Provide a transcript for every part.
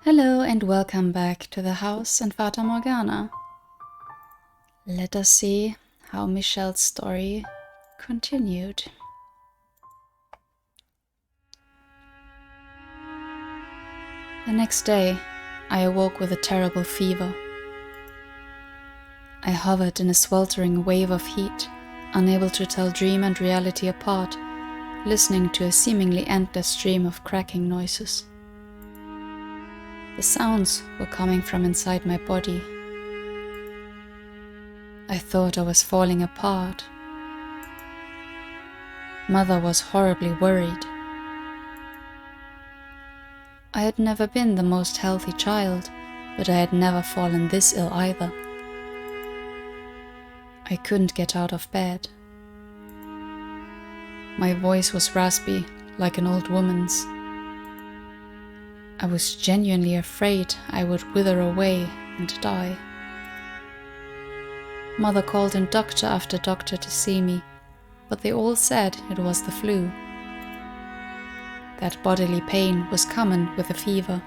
Hello and welcome back to the house in Fata Morgana. Let us see how Michelle's story continued. The next day, I awoke with a terrible fever. I hovered in a sweltering wave of heat, unable to tell dream and reality apart, listening to a seemingly endless stream of cracking noises. The sounds were coming from inside my body. I thought I was falling apart. Mother was horribly worried. I had never been the most healthy child, but I had never fallen this ill either. I couldn't get out of bed. My voice was raspy, like an old woman's. I was genuinely afraid I would wither away and die. Mother called in doctor after doctor to see me, but they all said it was the flu. That bodily pain was common with a fever.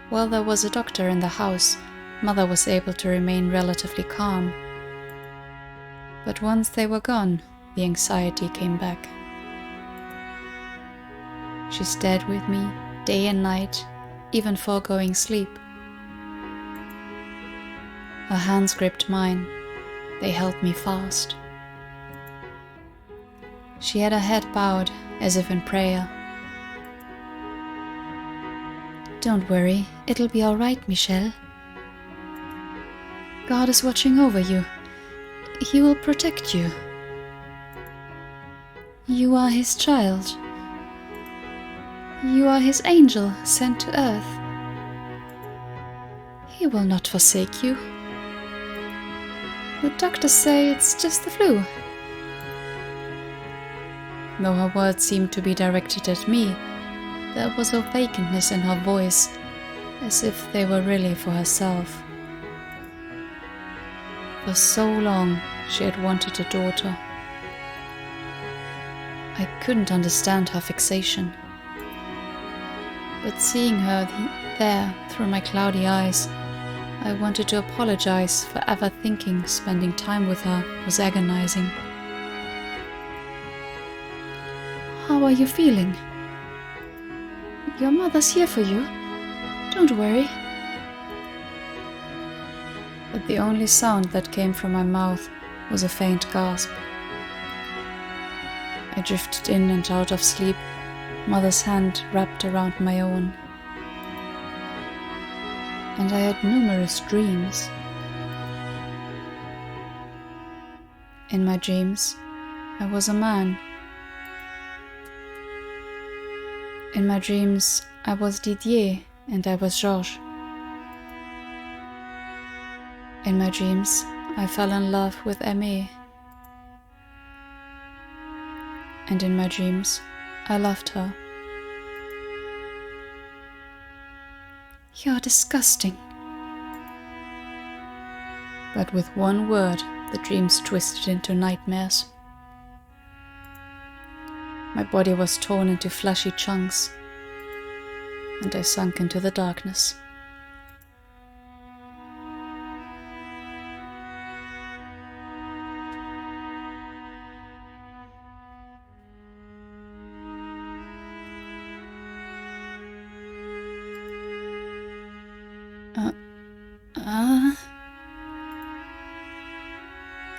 While there was a doctor in the house, Mother was able to remain relatively calm. But once they were gone, the anxiety came back. She stayed with me day and night, even foregoing sleep. Her hands gripped mine. They held me fast. She had her head bowed, as if in prayer. "Don't worry, it'll be all right, Michelle. God is watching over you. He will protect you. You are His child. You are His angel sent to earth. He will not forsake you. The doctors say it's just the flu." Though her words seemed to be directed at me, there was a vacantness in her voice, as if they were really for herself. For so long, she had wanted a daughter. I couldn't understand her fixation. But seeing her there through my cloudy eyes, I wanted to apologize for ever thinking spending time with her was agonizing. "How are you feeling? Your mother's here for you. Don't worry." But the only sound that came from my mouth was a faint gasp. I drifted in and out of sleep, Mother's hand wrapped around my own. And I had numerous dreams. In my dreams, I was a man. In my dreams, I was Didier and I was Georges. In my dreams, I fell in love with Aimée. And in my dreams, I loved her. "You're disgusting." But with one word, the dreams twisted into nightmares. My body was torn into fleshy chunks, and I sunk into the darkness.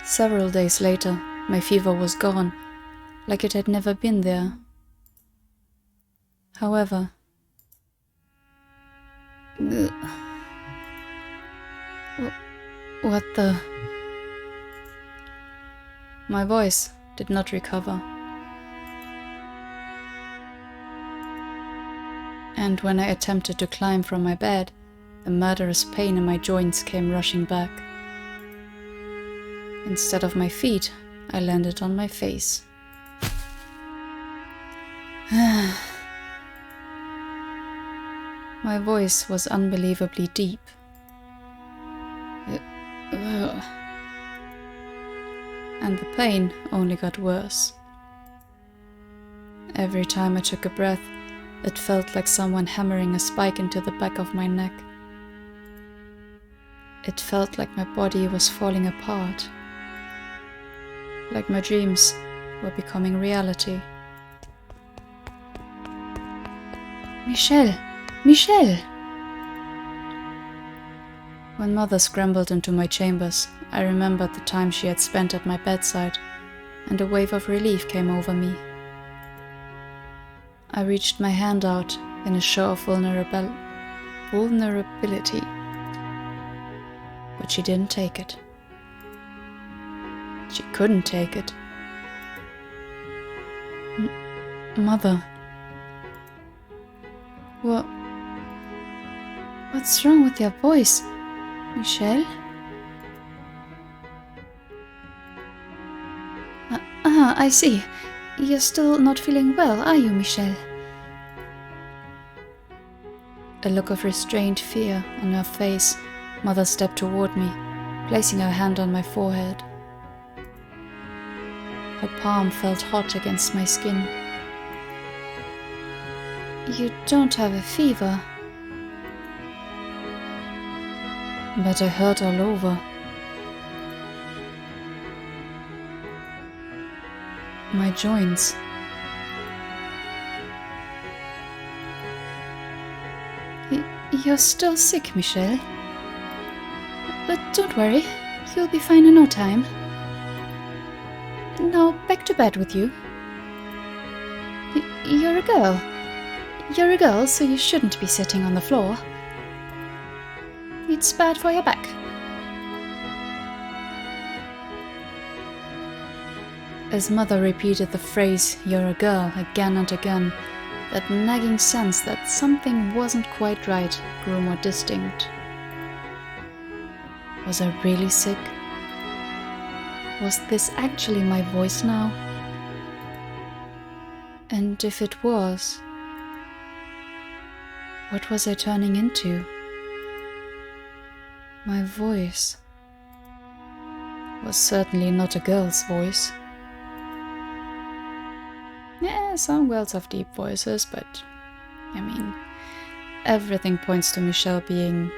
Several days later, my fever was gone, like it had never been there. However, what the... My voice did not recover. And when I attempted to climb from my bed, the murderous pain in my joints came rushing back. Instead of my feet, I landed on my face. My voice was unbelievably deep. And the pain only got worse. Every time I took a breath, It felt like someone hammering a spike into the back of my neck. It felt like my body was falling apart, like my dreams were becoming reality. Michelle! Michelle! When Mother scrambled into my chambers, I remembered the time she had spent at my bedside, and a wave of relief came over me. I reached my hand out in a show of vulnerability, but she didn't take it. She couldn't take it. Mother. What's wrong with your voice, Michelle? I see. You're still not feeling well, are you, Michelle? A look of restrained fear on her face, Mother stepped toward me, placing her hand on my forehead. Her palm felt hot against my skin. You don't have a fever. But I hurt all over. My joints. You're still sick, Michelle. But don't worry, you'll be fine in no time. Now back to bed with you. You're a girl. You're a girl, so you shouldn't be sitting on the floor. It's bad for your back. As Mother repeated the phrase, "you're a girl," again and again, that nagging sense that something wasn't quite right grew more distinct. Was I really sick? Was this actually my voice now? And if it was, what was I turning into? My voice was certainly not a girl's voice. Yeah, some girls have deep voices, but everything points to Michelle being,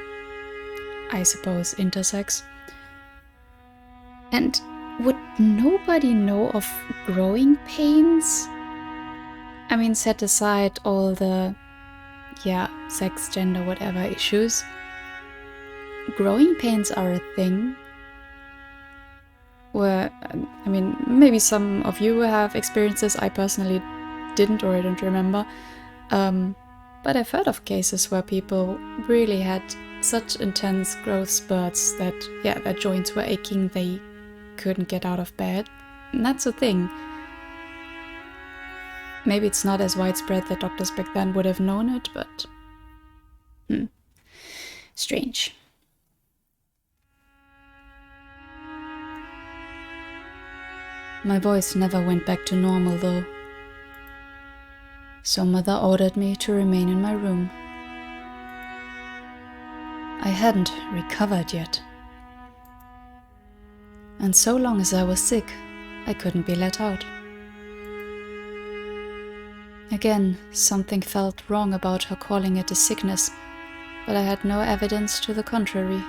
I suppose, intersex. And would nobody know of growing pains? Set aside all the, sex, gender, whatever issues. Growing pains are a thing. Where, maybe some of you have experiences. I personally didn't, or I don't remember. But I've heard of cases where people really had such intense growth spurts that, their joints were aching, they couldn't get out of bed. And that's a thing. Maybe it's not as widespread that doctors back then would have known it, but strange. My voice never went back to normal though. So Mother ordered me to remain in my room. I hadn't recovered yet. And so long as I was sick, I couldn't be let out. Again, something felt wrong about her calling it a sickness, but I had no evidence to the contrary.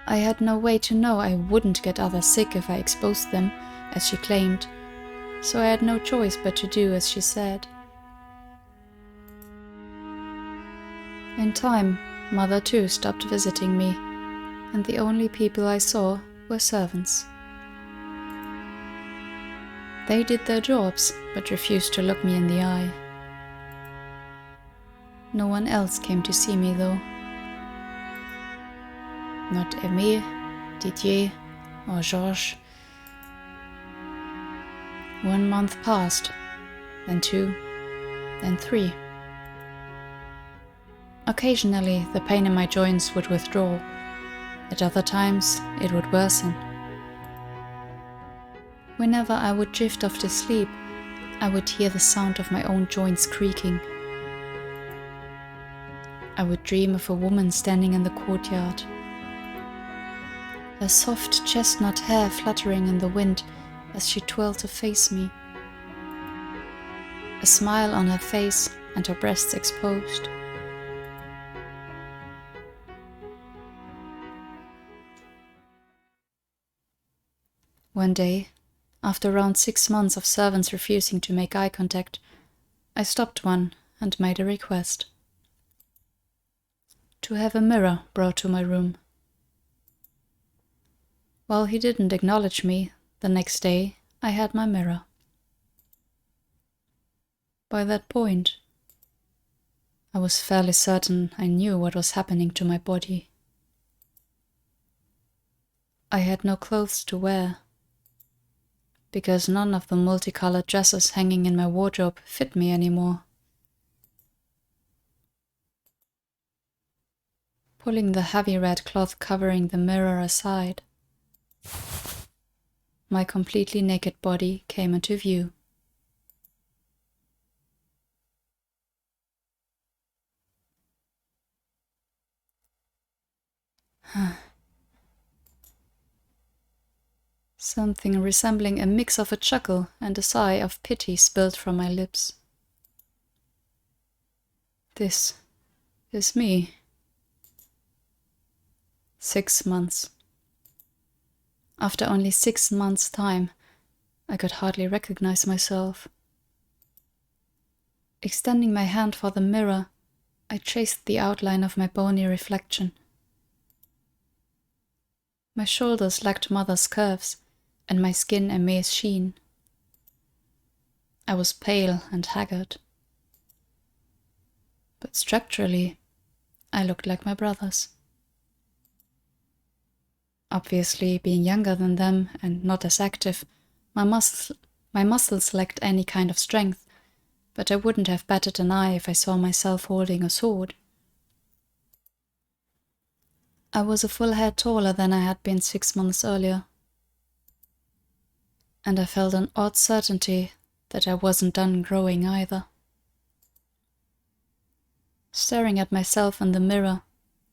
I had no way to know I wouldn't get others sick if I exposed them, as she claimed, so I had no choice but to do as she said. In time, Mother too stopped visiting me, and the only people I saw were servants. They did their jobs, but refused to look me in the eye. No one else came to see me though. Not Aimé, Didier, or Georges. 1 month passed, then 2, then 3. Occasionally, the pain in my joints would withdraw. At other times, it would worsen. Whenever I would drift off to sleep, I would hear the sound of my own joints creaking. I would dream of a woman standing in the courtyard. Her soft chestnut hair fluttering in the wind as she twirled to face me. a smile on her face and her breasts exposed. One day, after around 6 months of servants refusing to make eye contact, I stopped one and made a request. To have a mirror brought to my room. While he didn't acknowledge me, the next day I had my mirror. By that point, I was fairly certain I knew what was happening to my body. I had no clothes to wear, because none of the multicolored dresses hanging in my wardrobe fit me anymore. Pulling the heavy red cloth covering the mirror aside, my completely naked body came into view. Something resembling a mix of a chuckle and a sigh of pity spilled from my lips. This is me. 6 months. After only 6 months' time, I could hardly recognize myself. Extending my hand for the mirror, I traced the outline of my bony reflection. My shoulders lacked mother's curves, and my skin a maize sheen. I was pale and haggard. But structurally, I looked like my brothers. Obviously, being younger than them and not as active, my muscles lacked any kind of strength, but I wouldn't have batted an eye if I saw myself holding a sword. I was a full head taller than I had been 6 months earlier, and I felt an odd certainty that I wasn't done growing either. Staring at myself in the mirror,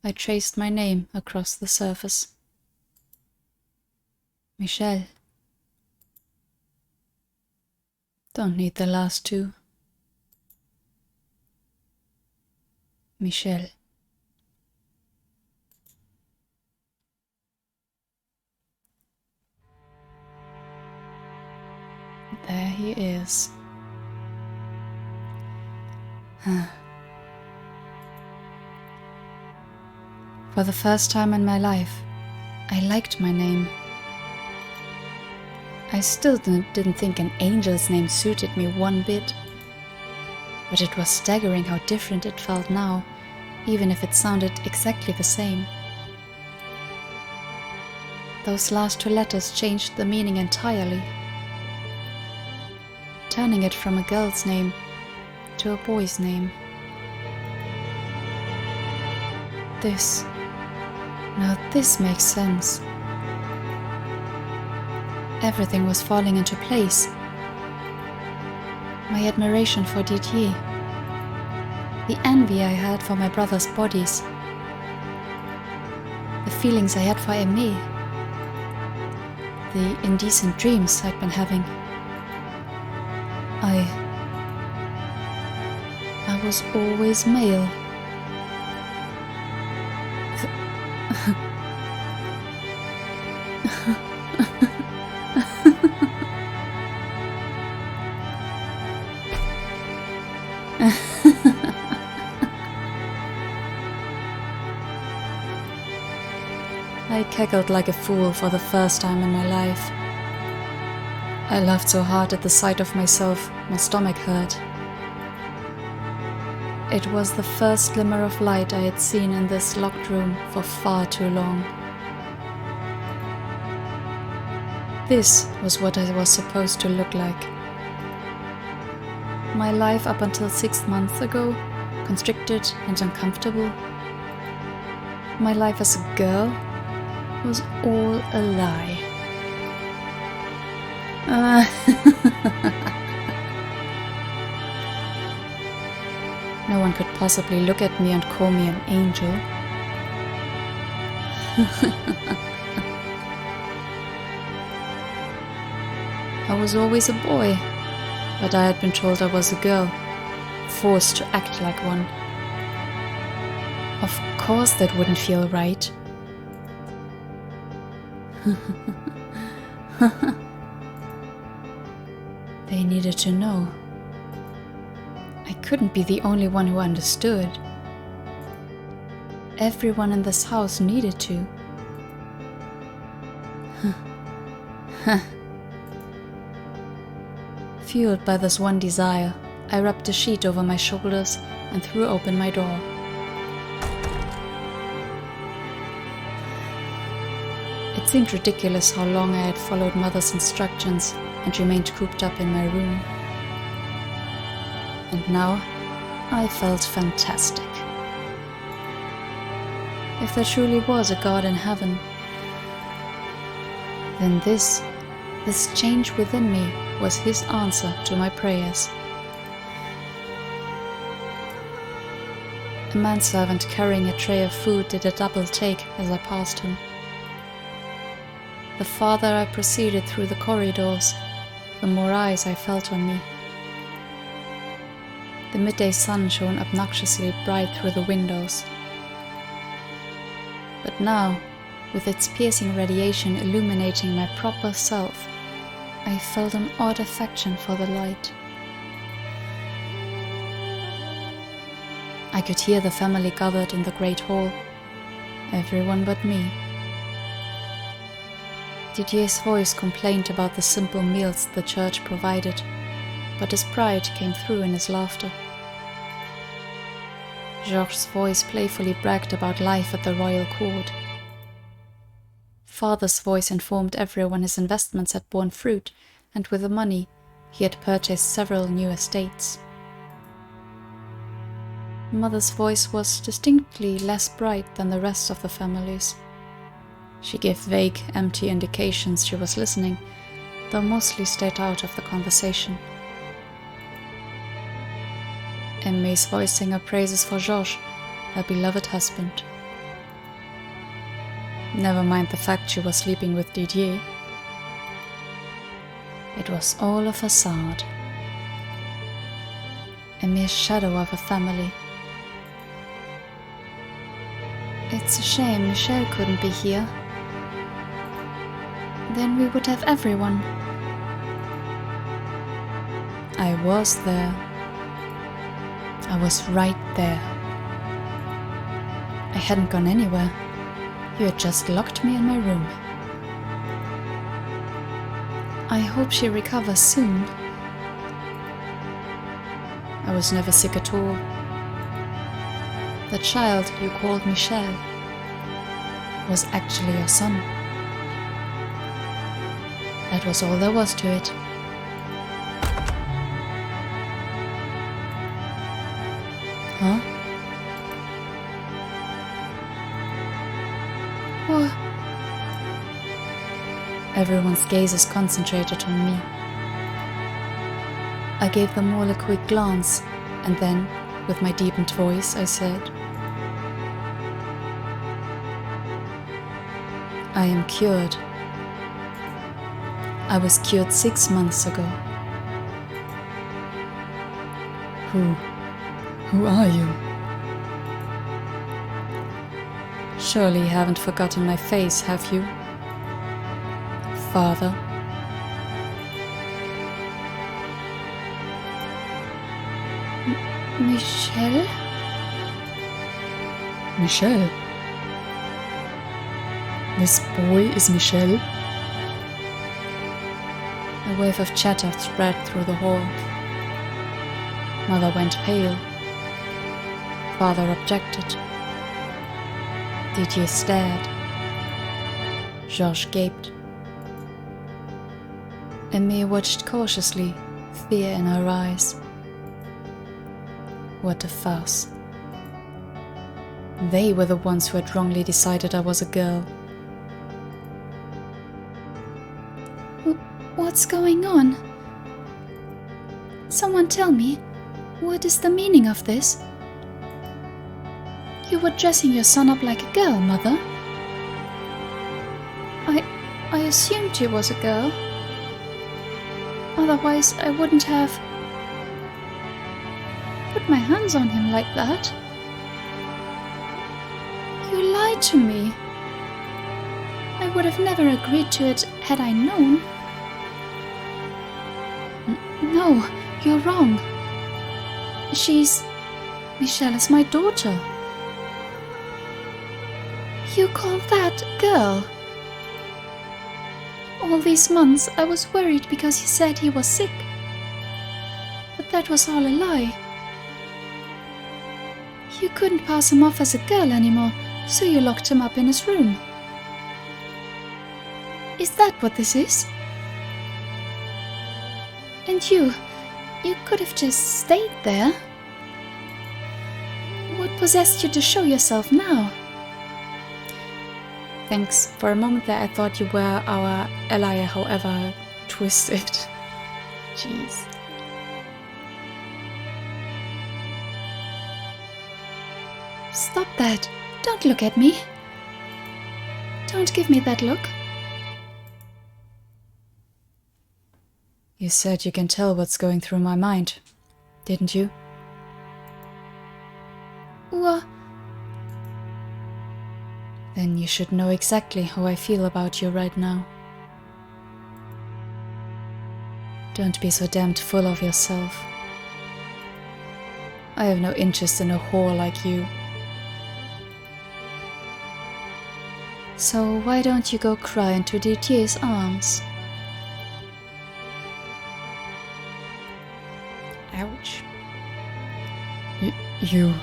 I traced my name across the surface. Michelle. Don't need the last two. Michelle. There he is. For the first time in my life, I liked my name. I still didn't think an angel's name suited me one bit, but it was staggering how different it felt now, even if it sounded exactly the same. Those last 2 letters changed the meaning entirely, turning it from a girl's name to a boy's name. Now this makes sense. Everything was falling into place. My admiration for Didier, the envy I had for my brothers' bodies, the feelings I had for Aimé, the indecent dreams I'd been having. I was always male. I cackled like a fool for the first time in my life. I laughed so hard at the sight of myself, my stomach hurt. It was the first glimmer of light I had seen in this locked room for far too long. This was what I was supposed to look like. My life up until 6 months ago, constricted and uncomfortable. My life as a girl was all a lie. No one could possibly look at me and call me an angel. I was always a boy, but I had been told I was a girl, forced to act like one. Of course that wouldn't feel right. They needed to know. I couldn't be the only one who understood. Everyone in this house needed to. Fueled by this one desire, I wrapped a sheet over my shoulders and threw open my door. It seemed ridiculous how long I had followed Mother's instructions and remained cooped up in my room. And now, I felt fantastic. If there truly was a God in heaven, then this change within me was his answer to my prayers. A manservant carrying a tray of food did a double take as I passed him. The farther I proceeded through the corridors, the more eyes I felt on me. The midday sun shone obnoxiously bright through the windows. But now, with its piercing radiation illuminating my proper self, I felt an odd affection for the light. I could hear the family gathered in the great hall, everyone but me. Didier's voice complained about the simple meals the church provided, but his pride came through in his laughter. Georges' voice playfully bragged about life at the royal court. Father's voice informed everyone his investments had borne fruit, and with the money, he had purchased several new estates. Mother's voice was distinctly less bright than the rest of the family's. She gave vague, empty indications she was listening, though mostly stayed out of the conversation. Emmy's voice sang her praises for Georges, her beloved husband. Never mind the fact she was sleeping with Didier. It was all a facade. A mere shadow of a family. It's a shame Michel couldn't be here. Then we would have everyone. I was there. I was right there. I hadn't gone anywhere. You had just locked me in my room. I hope she recovers soon. I was never sick at all. The child you called Michel was actually your son. That was all there was to it. Huh? What? Everyone's gaze is concentrated on me. I gave them all a quick glance, and then, with my deepened voice, I said, I am cured. I was cured 6 months ago. Who are you? Surely you haven't forgotten my face, have you? Father. Michel? Michel? This boy is Michel? A wave of chatter spread through the hall. Mother went pale. Father objected. Didier stared. Georges gaped. Aimee watched cautiously, fear in her eyes. What a farce. They were the ones who had wrongly decided I was a girl. What's going on? Someone tell me, what is the meaning of this? You were dressing your son up like a girl, Mother. I assumed he was a girl. Otherwise, I wouldn't have put my hands on him like that. You lied to me. I would have never agreed to it had I known. No, you're wrong. Michelle is my daughter. You call that girl? All these months I was worried because you said he was sick. But that was all a lie. You couldn't pass him off as a girl anymore, so you locked him up in his room. Is that what this is? And you could have just stayed there. What possessed you to show yourself now? Thanks. For a moment there I thought you were our ally, however twisted. Jeez. Stop that. Don't look at me. Don't give me that look. You said you can tell what's going through my mind, didn't you? What? Then you should know exactly how I feel about you right now. Don't be so damned full of yourself. I have no interest in a whore like you. So why don't you go cry into Didier's arms? Ouch. You...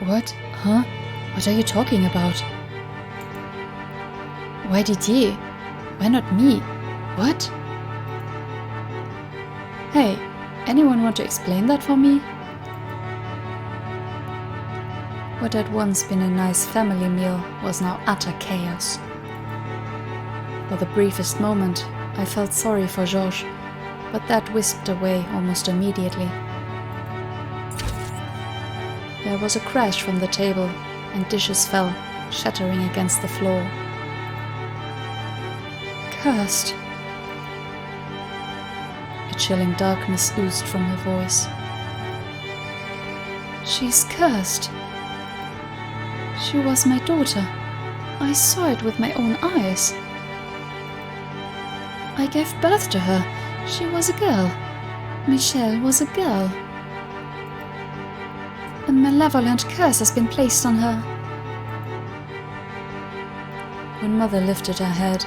What? Huh? What are you talking about? Why Didier? Why not me? What? Hey, anyone want to explain that for me? What had once been a nice family meal was now utter chaos. For the briefest moment, I felt sorry for Georges, but that whisked away almost immediately. There was a crash from the table, and dishes fell, shattering against the floor. Cursed. A chilling darkness oozed from her voice. She's cursed. She was my daughter. I saw it with my own eyes. I gave birth to her. She was a girl. Michelle was a girl. A malevolent curse has been placed on her. When Mother lifted her head,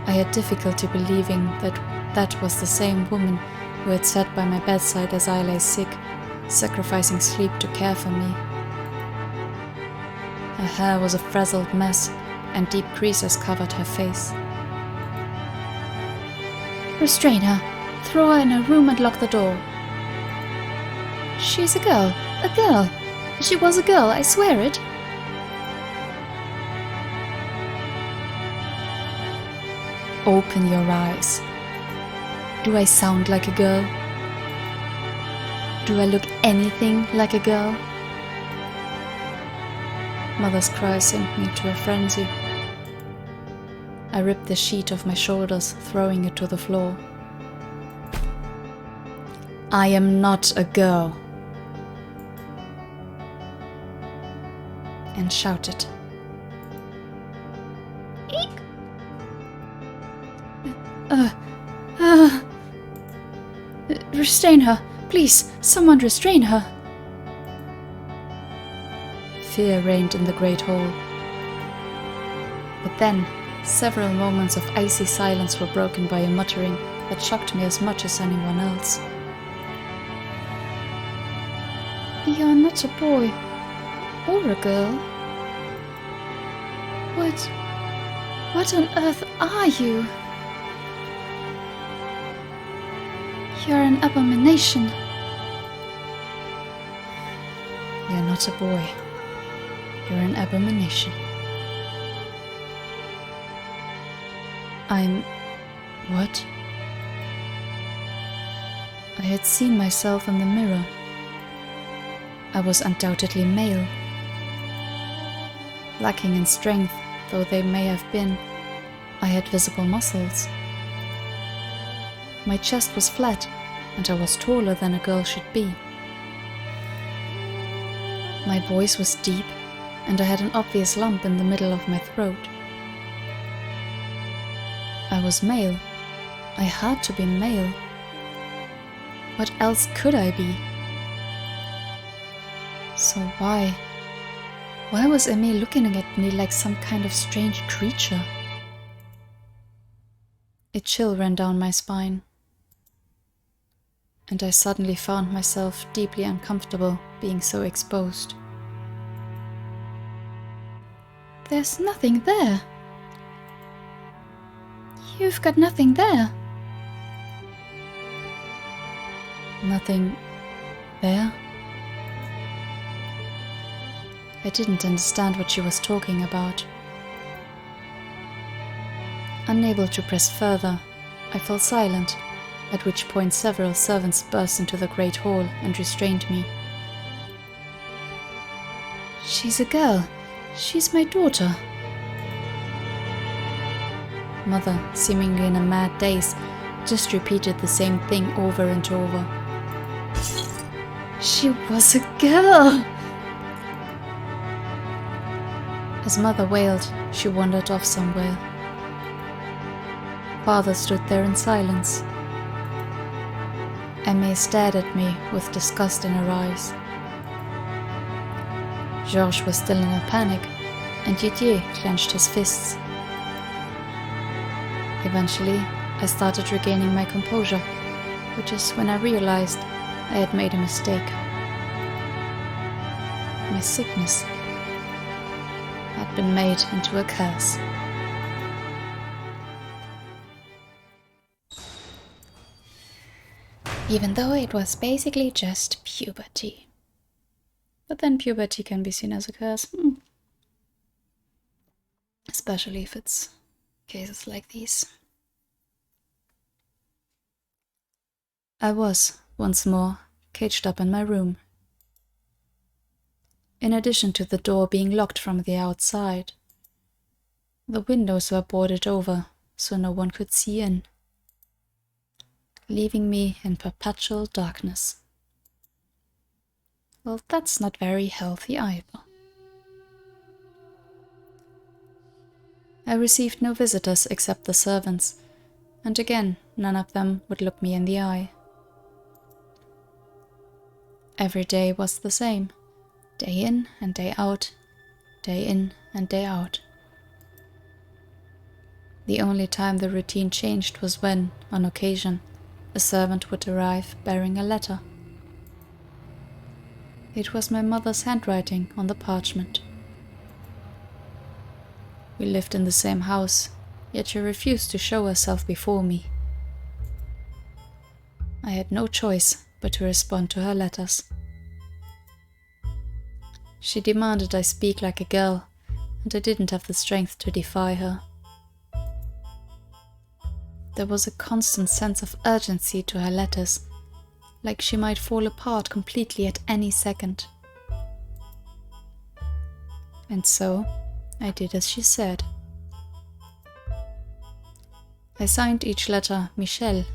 I had difficulty believing that was the same woman who had sat by my bedside as I lay sick, sacrificing sleep to care for me. Her hair was a frazzled mess, and deep creases covered her face. Restrain her. Throw her in her room and lock the door. She's a girl. A girl. She was a girl, I swear it. Open your eyes. Do I sound like a girl? Do I look anything like a girl? Mother's cry sent me to a frenzy. I ripped the sheet off my shoulders, throwing it to the floor. I am not a girl. And shouted. Eek! Restrain her. Please, someone restrain her. Fear reigned in the great hall. But then, several moments of icy silence were broken by a muttering that shocked me as much as anyone else. You're not a boy. Or a girl. What on earth are you? You're an abomination. You're not a boy. You're an abomination. I'm... what? I had seen myself in the mirror. I was undoubtedly male. Lacking in strength, though they may have been, I had visible muscles. My chest was flat, and I was taller than a girl should be. My voice was deep, and I had an obvious lump in the middle of my throat. I was male. I had to be male. What else could I be? So why was Emil looking at me like some kind of strange creature? A chill ran down my spine, and I suddenly found myself deeply uncomfortable being so exposed. There's nothing there. You've got nothing there. Nothing there? I didn't understand what she was talking about. Unable to press further, I fell silent, at which point several servants burst into the great hall and restrained me. She's a girl. She's my daughter. Mother, seemingly in a mad daze, just repeated the same thing over and over. She was a girl! As Mother wailed, she wandered off somewhere. Father stood there in silence. Aimée stared at me with disgust in her eyes. Georges was still in a panic, and Didier clenched his fists. Eventually, I started regaining my composure, which is when I realized I had made a mistake. My sickness had been made into a curse. Even though it was basically just puberty. But then puberty can be seen as a curse. Especially if it's cases like these. I was, once more, caged up in my room. In addition to the door being locked from the outside, the windows were boarded over so no one could see in, leaving me in perpetual darkness. Well, that's not very healthy either. I received no visitors except the servants, and again none of them would look me in the eye. Every day was the same, day in and day out, day in and day out. The only time the routine changed was when, on occasion, a servant would arrive bearing a letter. It was my mother's handwriting on the parchment. We lived in the same house, yet she refused to show herself before me. I had no choice but to respond to her letters. She demanded I speak like a girl, and I didn't have the strength to defy her. There was a constant sense of urgency to her letters, like she might fall apart completely at any second. And so, I did as she said. I signed each letter Michelle,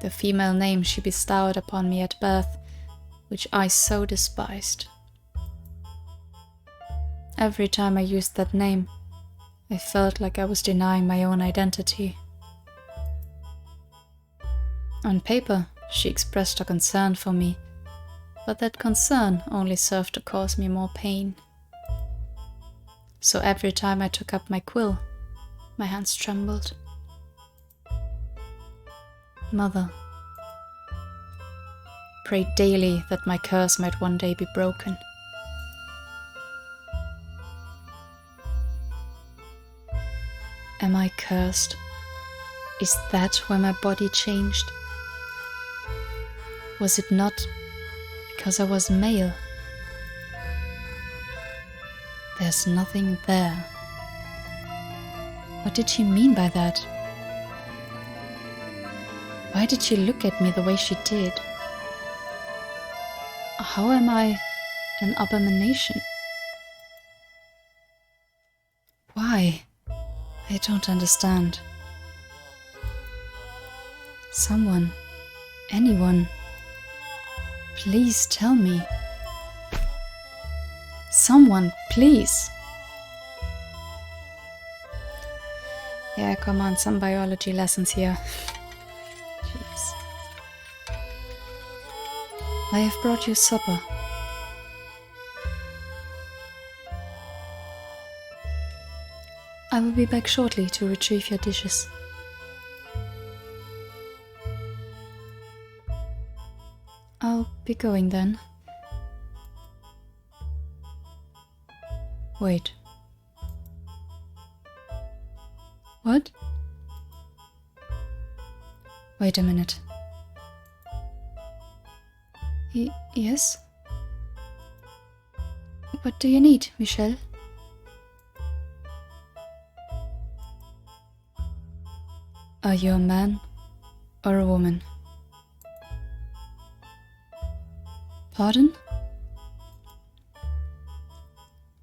the female name she bestowed upon me at birth, which I so despised. Every time I used that name, I felt like I was denying my own identity. On paper, she expressed a concern for me, but that concern only served to cause me more pain. So every time I took up my quill, my hands trembled. Mother, pray daily that my curse might one day be broken. Am I cursed? Is that why my body changed? Was it not because I was male? There's nothing there. What did she mean by that? Why did she look at me the way she did? How am I an abomination? Why? I don't understand. Someone, anyone, please tell me. Someone, please. Yeah, come on, some biology lessons here. Jeez. I have brought you supper. I will be back shortly to retrieve your dishes. I'll be going then. Wait. What? Wait a minute. Yes? What do you need, Michelle? Are you a man or a woman? Pardon?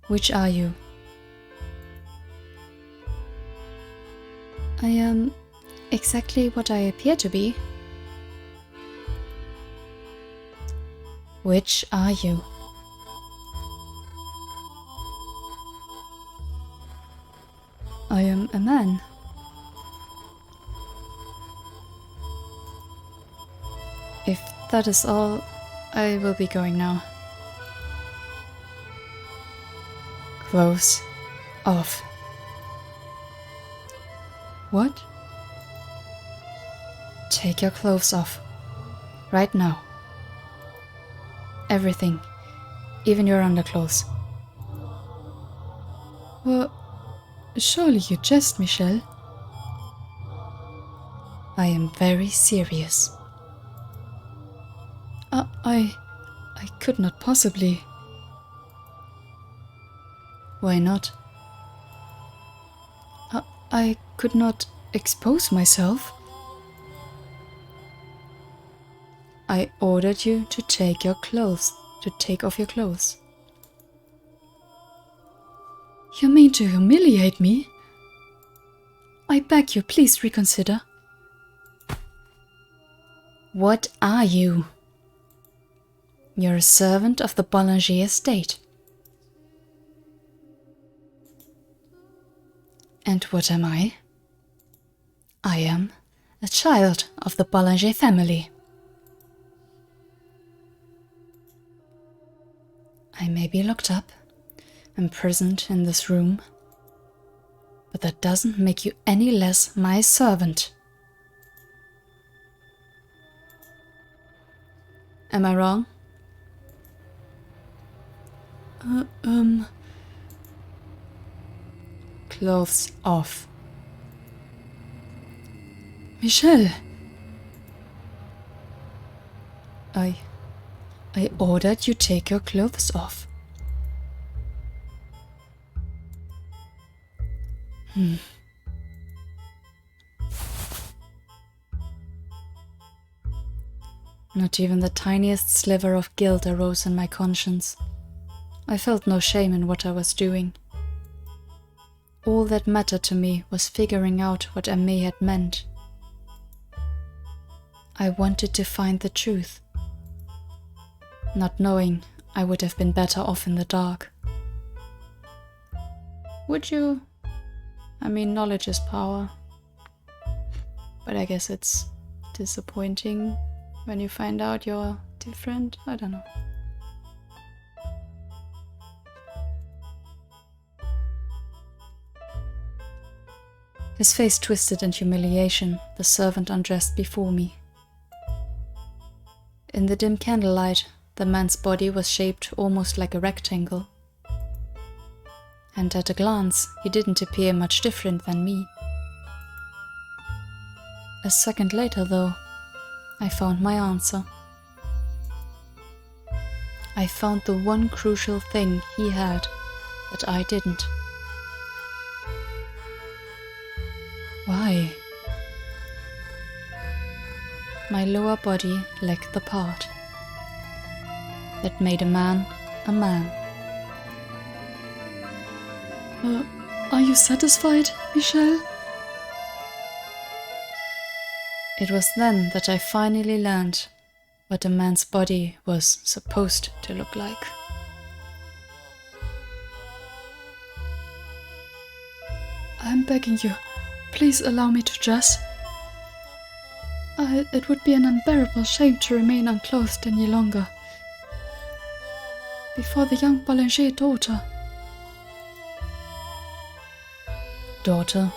Which are you? I am exactly what I appear to be. Which are you? I am a man. If that is all, I will be going now. Clothes off. What? Take your clothes off. Right now. Everything. Even your underclothes. Well, surely you jest, Michelle. I am very serious. I could not possibly. Why not? I could not expose myself. I ordered you to take off your clothes. You mean to humiliate me? I beg you, please reconsider. What are you? You're a servant of the Boulanger estate. And what am I? I am a child of the Boulanger family. I may be locked up, imprisoned in this room, but that doesn't make you any less my servant. Am I wrong? Clothes off. Michelle! I ordered you take your clothes off. Not even the tiniest sliver of guilt arose in my conscience. I felt no shame in what I was doing. All that mattered to me was figuring out what Aimee had meant. I wanted to find the truth. Not knowing, I would have been better off in the dark. Would you? I mean, knowledge is power. But I guess it's disappointing when you find out you're different. I don't know. His face twisted in humiliation, the servant undressed before me. In the dim candlelight, the man's body was shaped almost like a rectangle. And at a glance, he didn't appear much different than me. A second later, though, I found my answer. I found the one crucial thing he had that I didn't. Why? My lower body lacked the part that made a man a man. Are you satisfied, Michelle? It was then that I finally learned what a man's body was supposed to look like. I'm begging you, please allow me to dress. It would be an unbearable shame to remain unclothed any longer. Before the young Boulanger daughter. Daughter?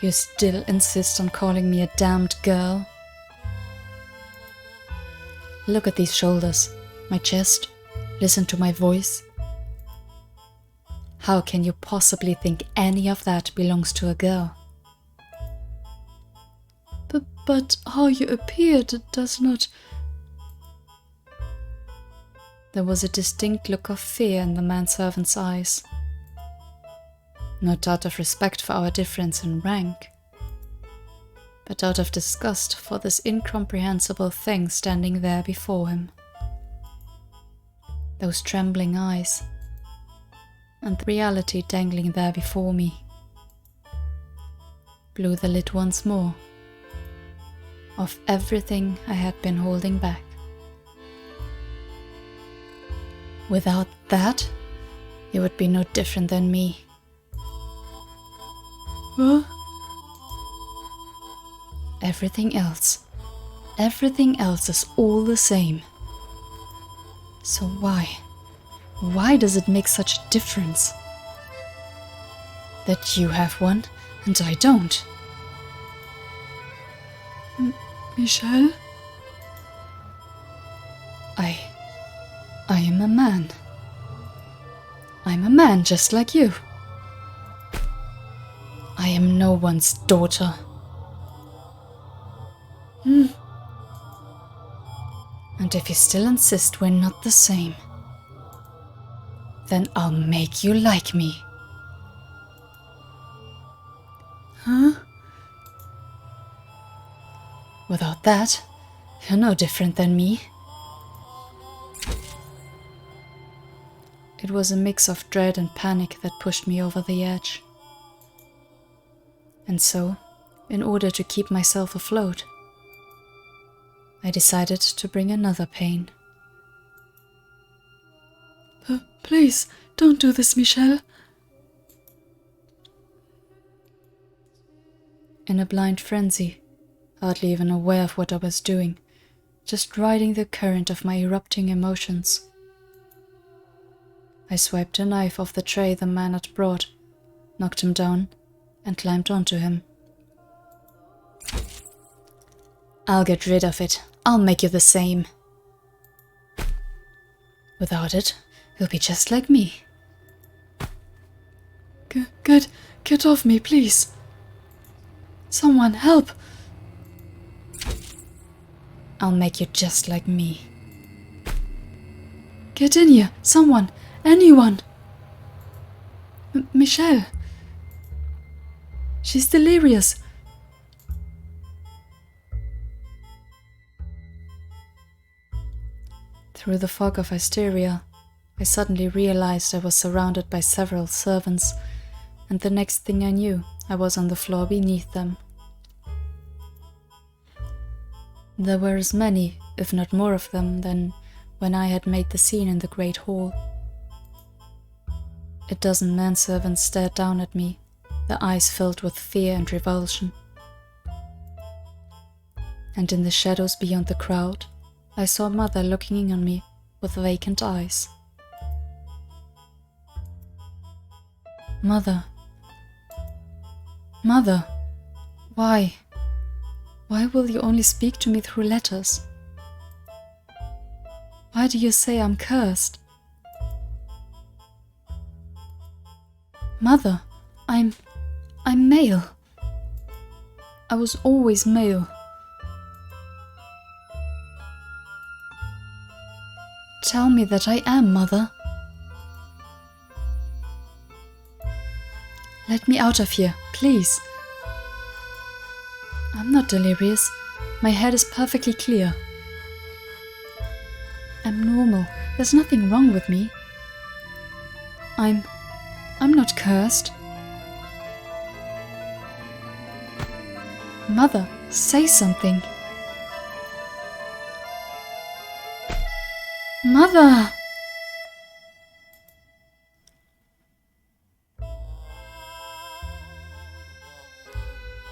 You still insist on calling me a damned girl? Look at these shoulders, my chest, listen to my voice. How can you possibly think any of that belongs to a girl? But how you appeared does not... There was a distinct look of fear in the manservant's eyes. Not out of respect for our difference in rank, but out of disgust for this incomprehensible thing standing there before him. Those trembling eyes, and the reality dangling there before me. Blew the lid once more of everything I had been holding back. Without that, you would be no different than me. What? Everything else is all the same. So why does it make such a difference? That you have one and I don't. Michelle? I am a man. I'm a man just like you. I am no one's daughter. And if you still insist we're not the same, then I'll make you like me. Huh? Without that, you're no different than me. It was a mix of dread and panic that pushed me over the edge. And so, in order to keep myself afloat, I decided to bring another pain. Please, don't do this, Michelle. In a blind frenzy, hardly even aware of what I was doing, just riding the current of my erupting emotions, I swiped a knife off the tray the man had brought, knocked him down, and climbed onto him. I'll get rid of it. I'll make you the same. Without it, you'll be just like me. Get off me, please. Someone help. I'll make you just like me. Get in here, someone, anyone. Michelle. She's delirious. Through the fog of hysteria, I suddenly realized I was surrounded by several servants, and the next thing I knew, I was on the floor beneath them. There were as many, if not more of them, than when I had made the scene in the great hall. A dozen manservants stared down at me, their eyes filled with fear and revulsion. And in the shadows beyond the crowd, I saw Mother looking on me with vacant eyes. Mother, why? Why will you only speak to me through letters? Why do you say I'm cursed? Mother, I'm male. I was always male. Tell me that I am, Mother. Let me out of here, please. I'm not delirious. My head is perfectly clear. I'm normal. There's nothing wrong with me. I'm not cursed. Mother, say something. Mother!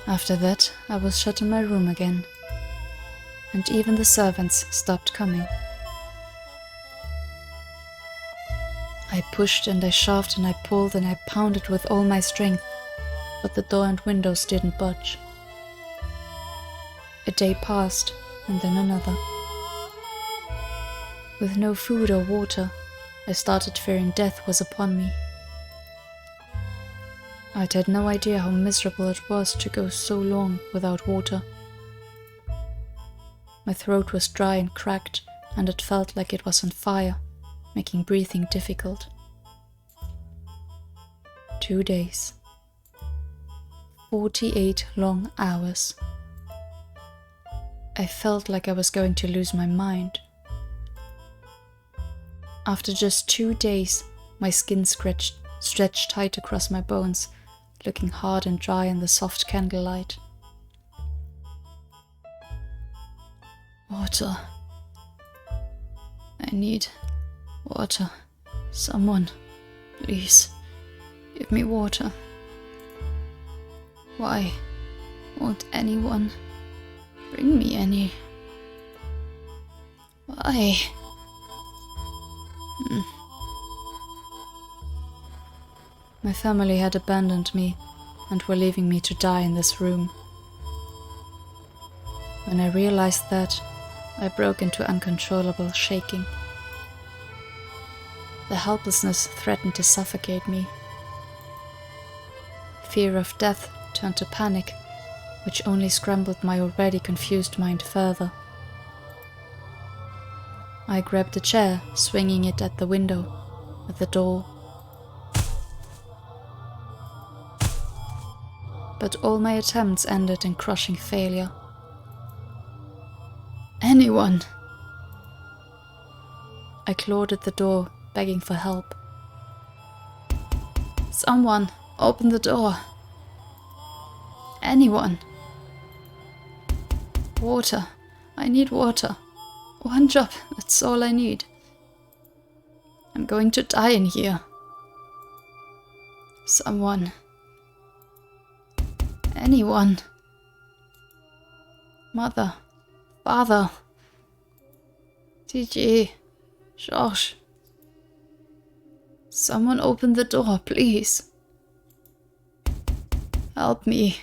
After that, I was shut in my room again, and even the servants stopped coming. I pushed and I shoved and I pulled and I pounded with all my strength, but the door and windows didn't budge. A day passed, and then another. With no food or water, I started fearing death was upon me. I'd had no idea how miserable it was to go so long without water. My throat was dry and cracked, and it felt like it was on fire, making breathing difficult. 2 days. 48 long hours. I felt like I was going to lose my mind. After just 2 days, my skin stretched tight across my bones, looking hard and dry in the soft candlelight. Water. I need water. Someone, please, give me water. Why won't anyone bring me any? Why? My family had abandoned me and were leaving me to die in this room. When I realized that, I broke into uncontrollable shaking. The helplessness threatened to suffocate me. Fear of death turned to panic, which only scrambled my already confused mind further. I grabbed a chair, swinging it at the window, at the door. But all my attempts ended in crushing failure. Anyone! I clawed at the door, begging for help. Someone, open the door. Anyone. Water. I need water. One drop, that's all I need. I'm going to die in here. Someone. Anyone. Mother. Father. TG. Josh. Someone open the door, please. Help me.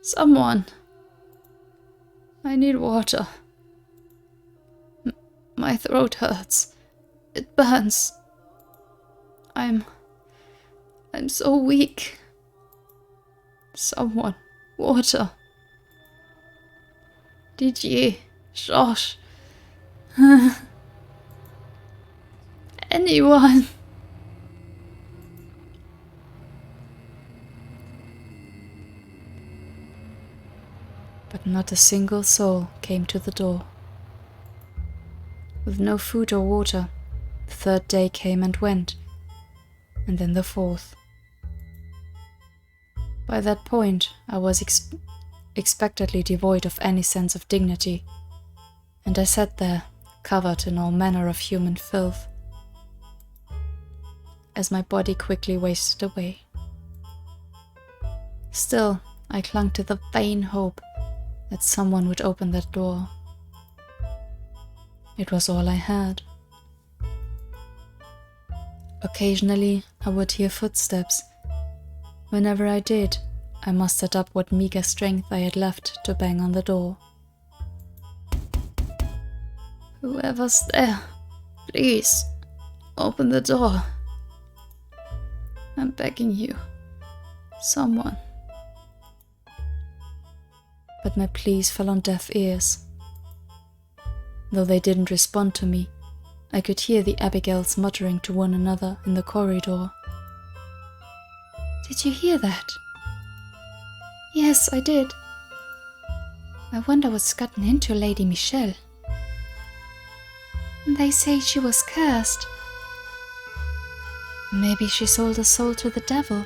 Someone. I need water. My throat hurts. It burns. I'm so weak. Someone. Water. DJ. Josh. Anyone. But not a single soul came to the door. With no food or water, the third day came and went, and then the fourth. By that point, I was expectedly devoid of any sense of dignity, and I sat there, covered in all manner of human filth, as my body quickly wasted away. Still, I clung to the vain hope that someone would open that door. It was all I had. Occasionally, I would hear footsteps. Whenever I did, I mustered up what meager strength I had left to bang on the door. Whoever's there, please, open the door. I'm begging you. Someone. But my pleas fell on deaf ears. Though they didn't respond to me, I could hear the Abigails muttering to one another in the corridor. Did you hear that? Yes, I did. I wonder what's gotten into Lady Michelle. They say she was cursed. Maybe she sold her soul to the devil.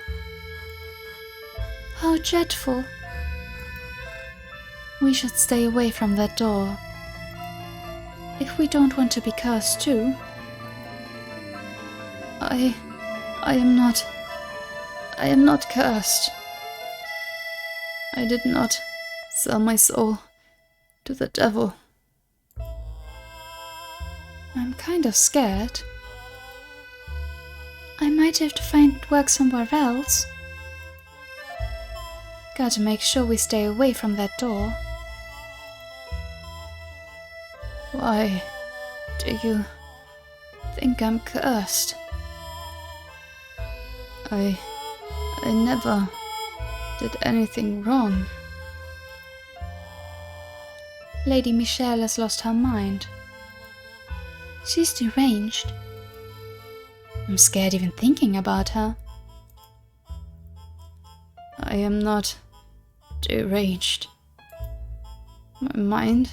How dreadful. We should stay away from that door. If we don't want to be cursed too. I am not cursed. I did not sell my soul to the devil. I'm kind of scared. I might have to find work somewhere else. Gotta make sure we stay away from that door. Why do you think I'm cursed? I never did anything wrong. Lady Michelle has lost her mind. She's deranged. I'm scared even thinking about her. I am not deranged. My mind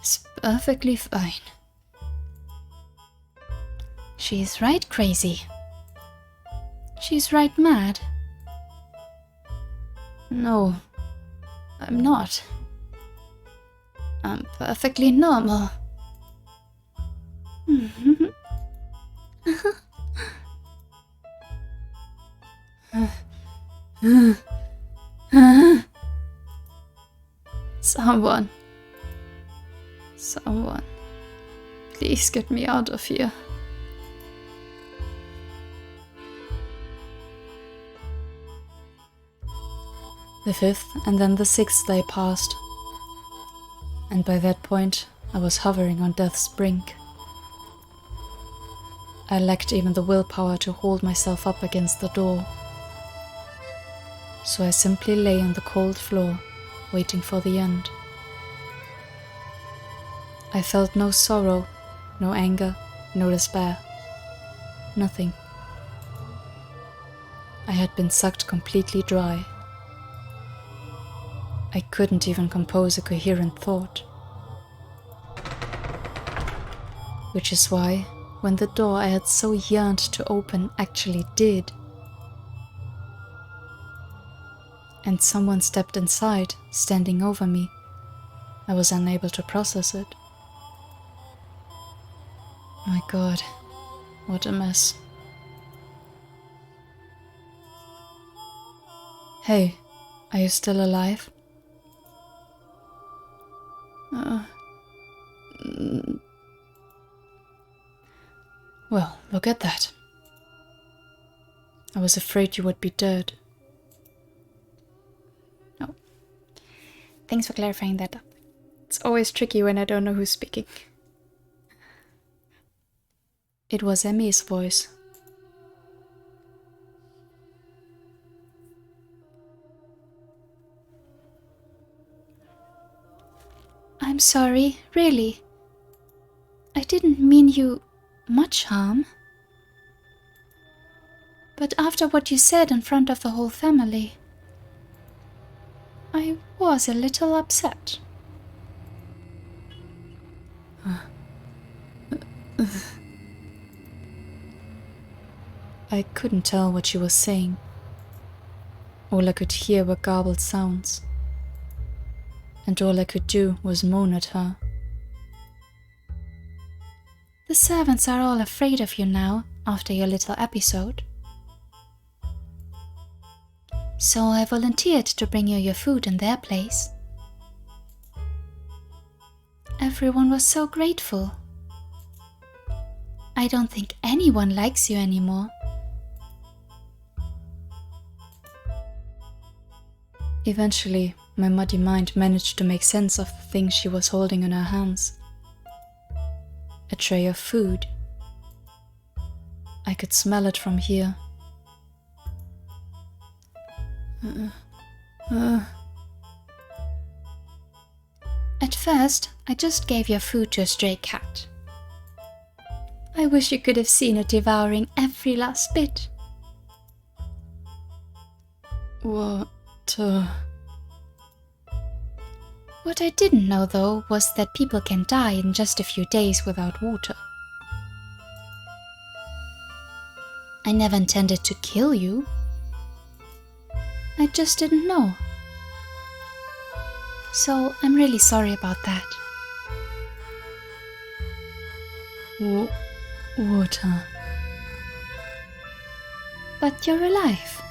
is perfectly fine. She's right crazy. She's right mad. No, I'm not. I'm perfectly normal. Someone, please get me out of here. The 5th and then the 6th day passed, and by that point I was hovering on death's brink. I lacked even the willpower to hold myself up against the door, so I simply lay on the cold floor, waiting for the end. I felt no sorrow, no anger, no despair. Nothing. I had been sucked completely dry. I couldn't even compose a coherent thought. Which is why, when the door I had so yearned to open actually did, and someone stepped inside, standing over me, I was unable to process it. My God, what a mess. Hey, are you still alive? Well, look at that. I was afraid you would be dead. Oh. Thanks for clarifying that up. It's always tricky when I don't know who's speaking. It was Emmy's voice. I'm sorry, really. I didn't mean you much harm. But after what you said in front of the whole family, I was a little upset. I couldn't tell what she was saying. All I could hear were garbled sounds, and all I could do was moan at her. The servants are all afraid of you now, after your little episode. So I volunteered to bring you your food in their place. Everyone was so grateful. I don't think anyone likes you anymore. Eventually, my muddy mind managed to make sense of the things she was holding in her hands. A tray of food. I could smell it from here. At first, I just gave your food to a stray cat. I wish you could have seen it devouring every last bit. What I didn't know, though, was that people can die in just a few days without water. I never intended to kill you. I just didn't know. So I'm really sorry about that. Water. But you're alive.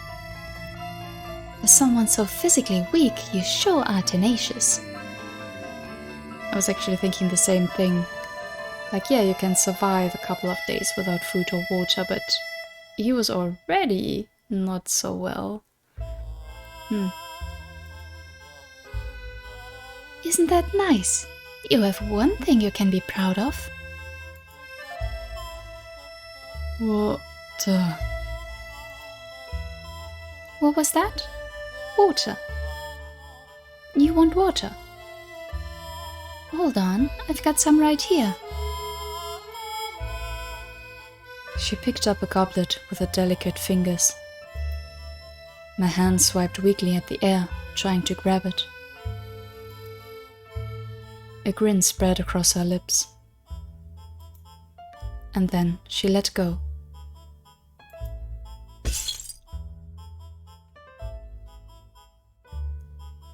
For someone so physically weak, you sure are tenacious. I was actually thinking the same thing. Like, yeah, you can survive a couple of days without food or water, but he was already not so well. Isn't that nice? You have one thing you can be proud of. Water. What was that? Water. You want water? Hold on, I've got some right here. She picked up a goblet with her delicate fingers. My hand swiped weakly at the air, trying to grab it. A grin spread across her lips. And then she let go.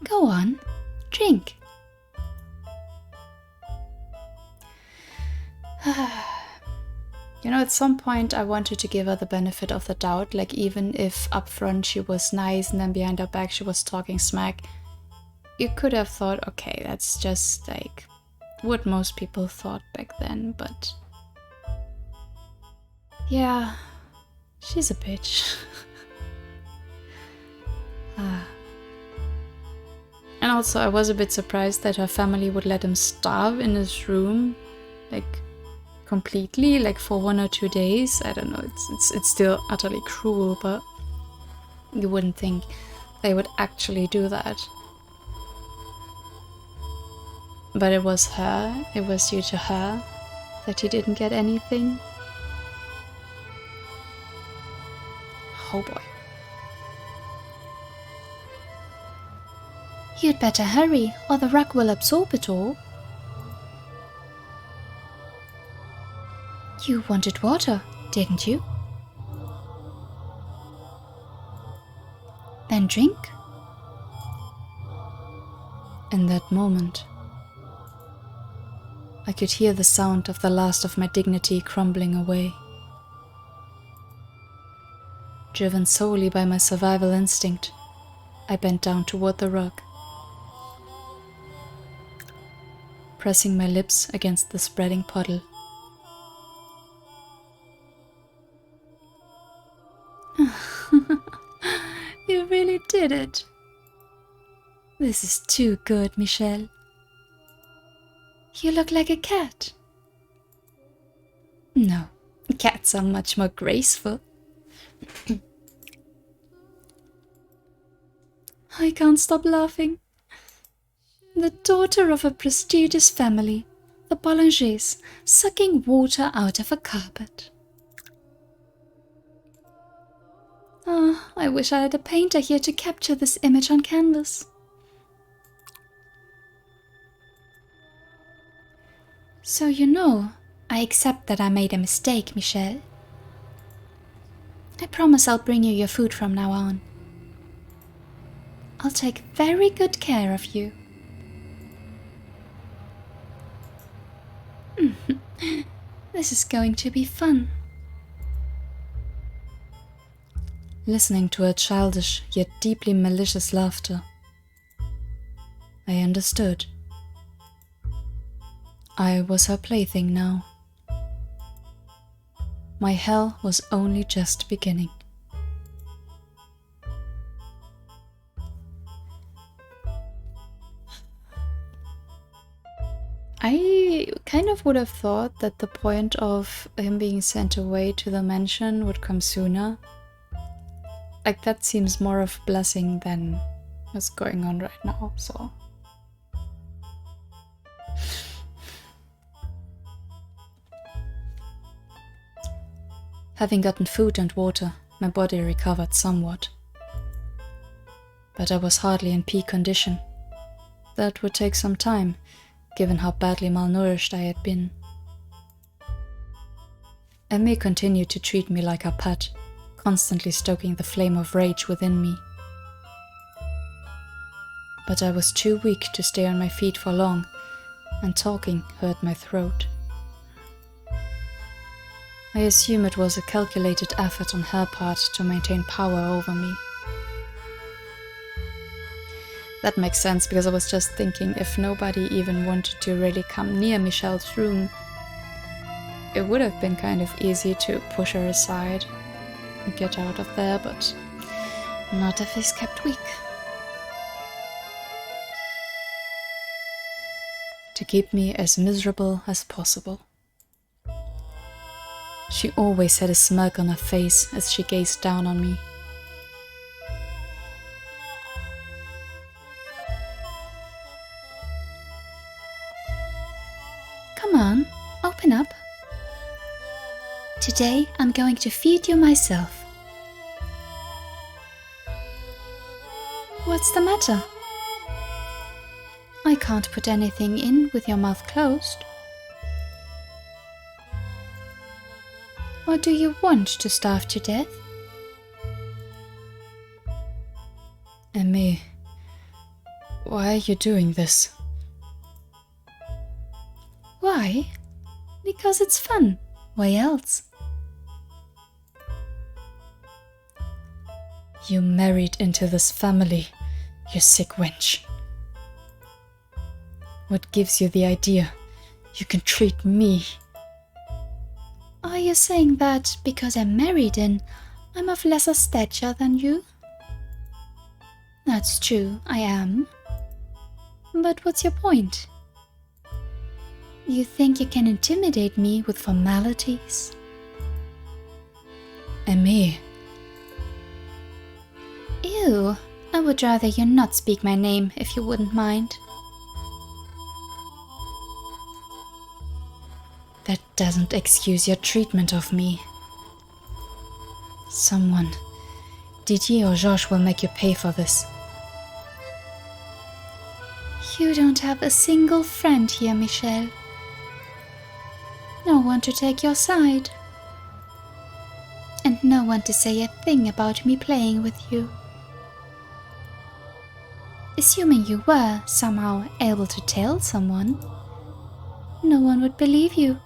Go on, drink. You know, at some point I wanted to give her the benefit of the doubt, like even if up front she was nice and then behind her back she was talking smack, you could have thought, okay, that's just like what most people thought back then, but yeah, she's a bitch. And also I was a bit surprised that her family would let him starve in his room, like completely, like for 1 or 2 days. I don't know, it's still utterly cruel, but you wouldn't think they would actually do that. But it was due to her that he didn't get anything. Oh boy. You'd better hurry, or the rug will absorb it all. You wanted water, didn't you? Then drink. In that moment, I could hear the sound of the last of my dignity crumbling away. Driven solely by my survival instinct, I bent down toward the rug, pressing my lips against the spreading puddle. You really did it. This is too good, Michelle. You look like a cat. No, cats are much more graceful. I can't stop laughing. The daughter of a prestigious family, the Boulangers, sucking water out of a carpet. Ah, I wish I had a painter here to capture this image on canvas. So you know, I accept that I made a mistake, Michelle. I promise I'll bring you your food from now on. I'll take very good care of you. This is going to be fun. Listening to her childish yet deeply malicious laughter, I understood. I was her plaything now. My hell was only just beginning. I kind of would have thought that the point of him being sent away to the mansion would come sooner. Like, that seems more of a blessing than what's going on right now, so. Having gotten food and water, my body recovered somewhat. But I was hardly in peak condition. That would take some time, given how badly malnourished I had been. Emmy continued to treat me like her pet, constantly stoking the flame of rage within me. But I was too weak to stay on my feet for long, and talking hurt my throat. I assume it was a calculated effort on her part to maintain power over me. That makes sense, because I was just thinking, if nobody even wanted to really come near Michelle's room, it would have been kind of easy to push her aside and get out of there, but not if he's kept weak. To keep me as miserable as possible. She always had a smirk on her face as she gazed down on me. Come on, open up. Today I'm going to feed you myself. What's the matter? I can't put anything in with your mouth closed. Or do you want to starve to death? Aimee, why are you doing this? Why? Because it's fun. Why else? You married into this family, you sick wench. What gives you the idea you can treat me? Are you saying that because I'm married in, I'm of lesser stature than you? That's true, I am. But what's your point? You think you can intimidate me with formalities? Aimee. Ew, I would rather you not speak my name if you wouldn't mind. That doesn't excuse your treatment of me. Someone, Didier or Josh, will make you pay for this. You don't have a single friend here, Michelle. No one to take your side. And no one to say a thing about me playing with you. Assuming you were somehow able to tell someone, no one would believe you.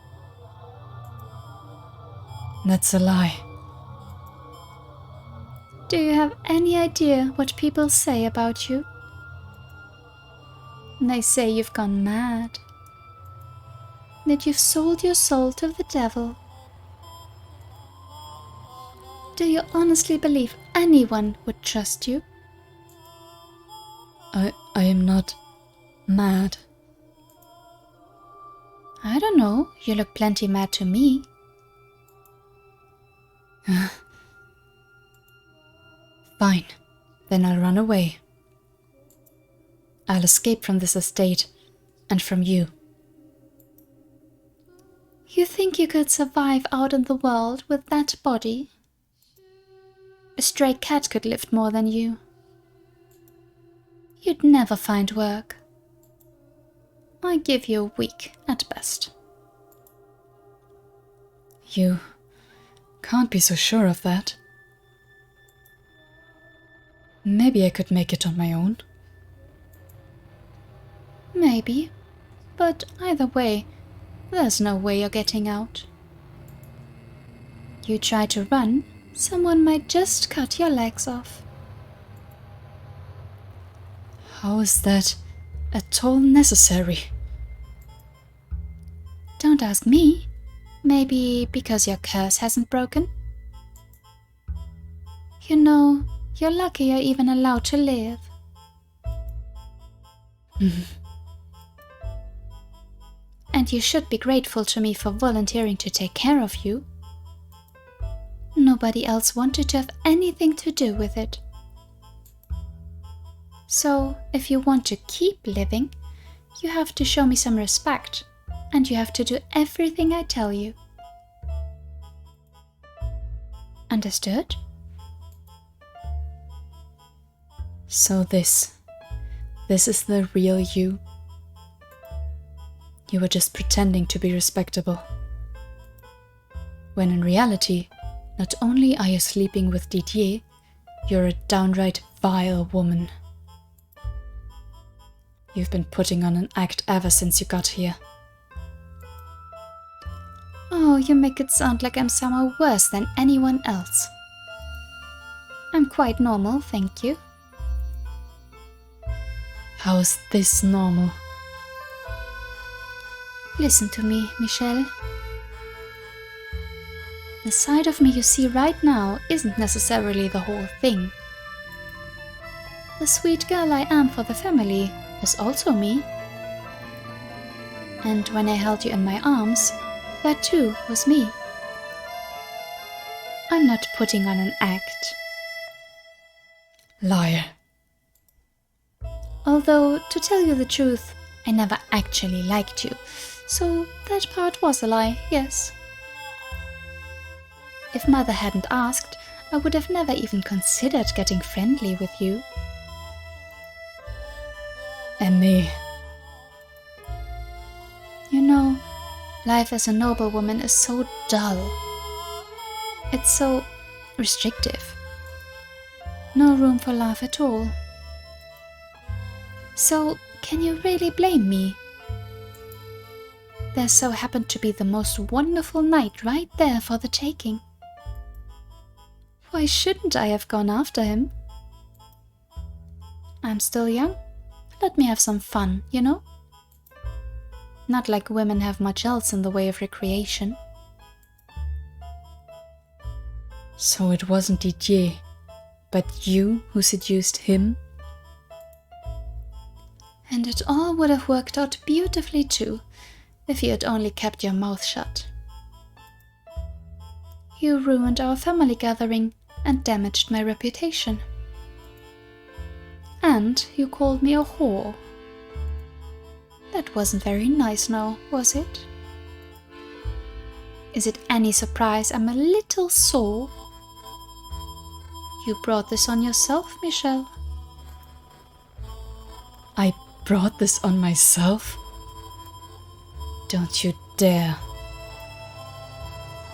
That's a lie. Do you have any idea what people say about you? They say you've gone mad. That you've sold your soul to the devil. Do you honestly believe anyone would trust you? I am not mad. I don't know, you look plenty mad to me. Fine, then I'll run away. I'll escape from this estate, and from you. You think you could survive out in the world with that body? A stray cat could lift more than you. You'd never find work. I give you a week at best. You can't be so sure of that. Maybe I could make it on my own. Maybe, but either way, there's no way you're getting out. You try to run, someone might just cut your legs off. How is that at all necessary? Don't ask me. Maybe because your curse hasn't broken? You know, you're lucky you're even allowed to live. And you should be grateful to me for volunteering to take care of you. Nobody else wanted to have anything to do with it. So, if you want to keep living, you have to show me some respect, and you have to do everything I tell you. Understood? So this is the real you. You were just pretending to be respectable, when in reality, Not only are you sleeping with Didier, you're a downright vile woman. You've been putting on an act ever since you got here. Oh, you make it sound like I'm somehow worse than anyone else. I'm quite normal, thank you. How's this normal? Listen to me, Michelle. The side of me you see right now isn't necessarily the whole thing. The sweet girl I am for the family is also me. And when I held you in my arms, that too was me. I'm not putting on an act. Liar. Although, to tell you the truth, I never actually liked you, so that part was a lie, yes. If Mother hadn't asked, I would have never even considered getting friendly with you. Emmy. You know, life as a noblewoman is so dull. It's so restrictive. No room for love at all. So, can you really blame me? There so happened to be the most wonderful night right there for the taking. Why shouldn't I have gone after him? I'm still young. Let me have some fun, you know? Not like women have much else in the way of recreation. So it wasn't Didier, but you who seduced him? And it all would have worked out beautifully too, if you had only kept your mouth shut. You ruined our family gathering and damaged my reputation. And you called me a whore. That wasn't very nice now, was it? Is it any surprise I'm a little sore? You brought this on yourself, Michelle. I brought this on myself? Don't you dare.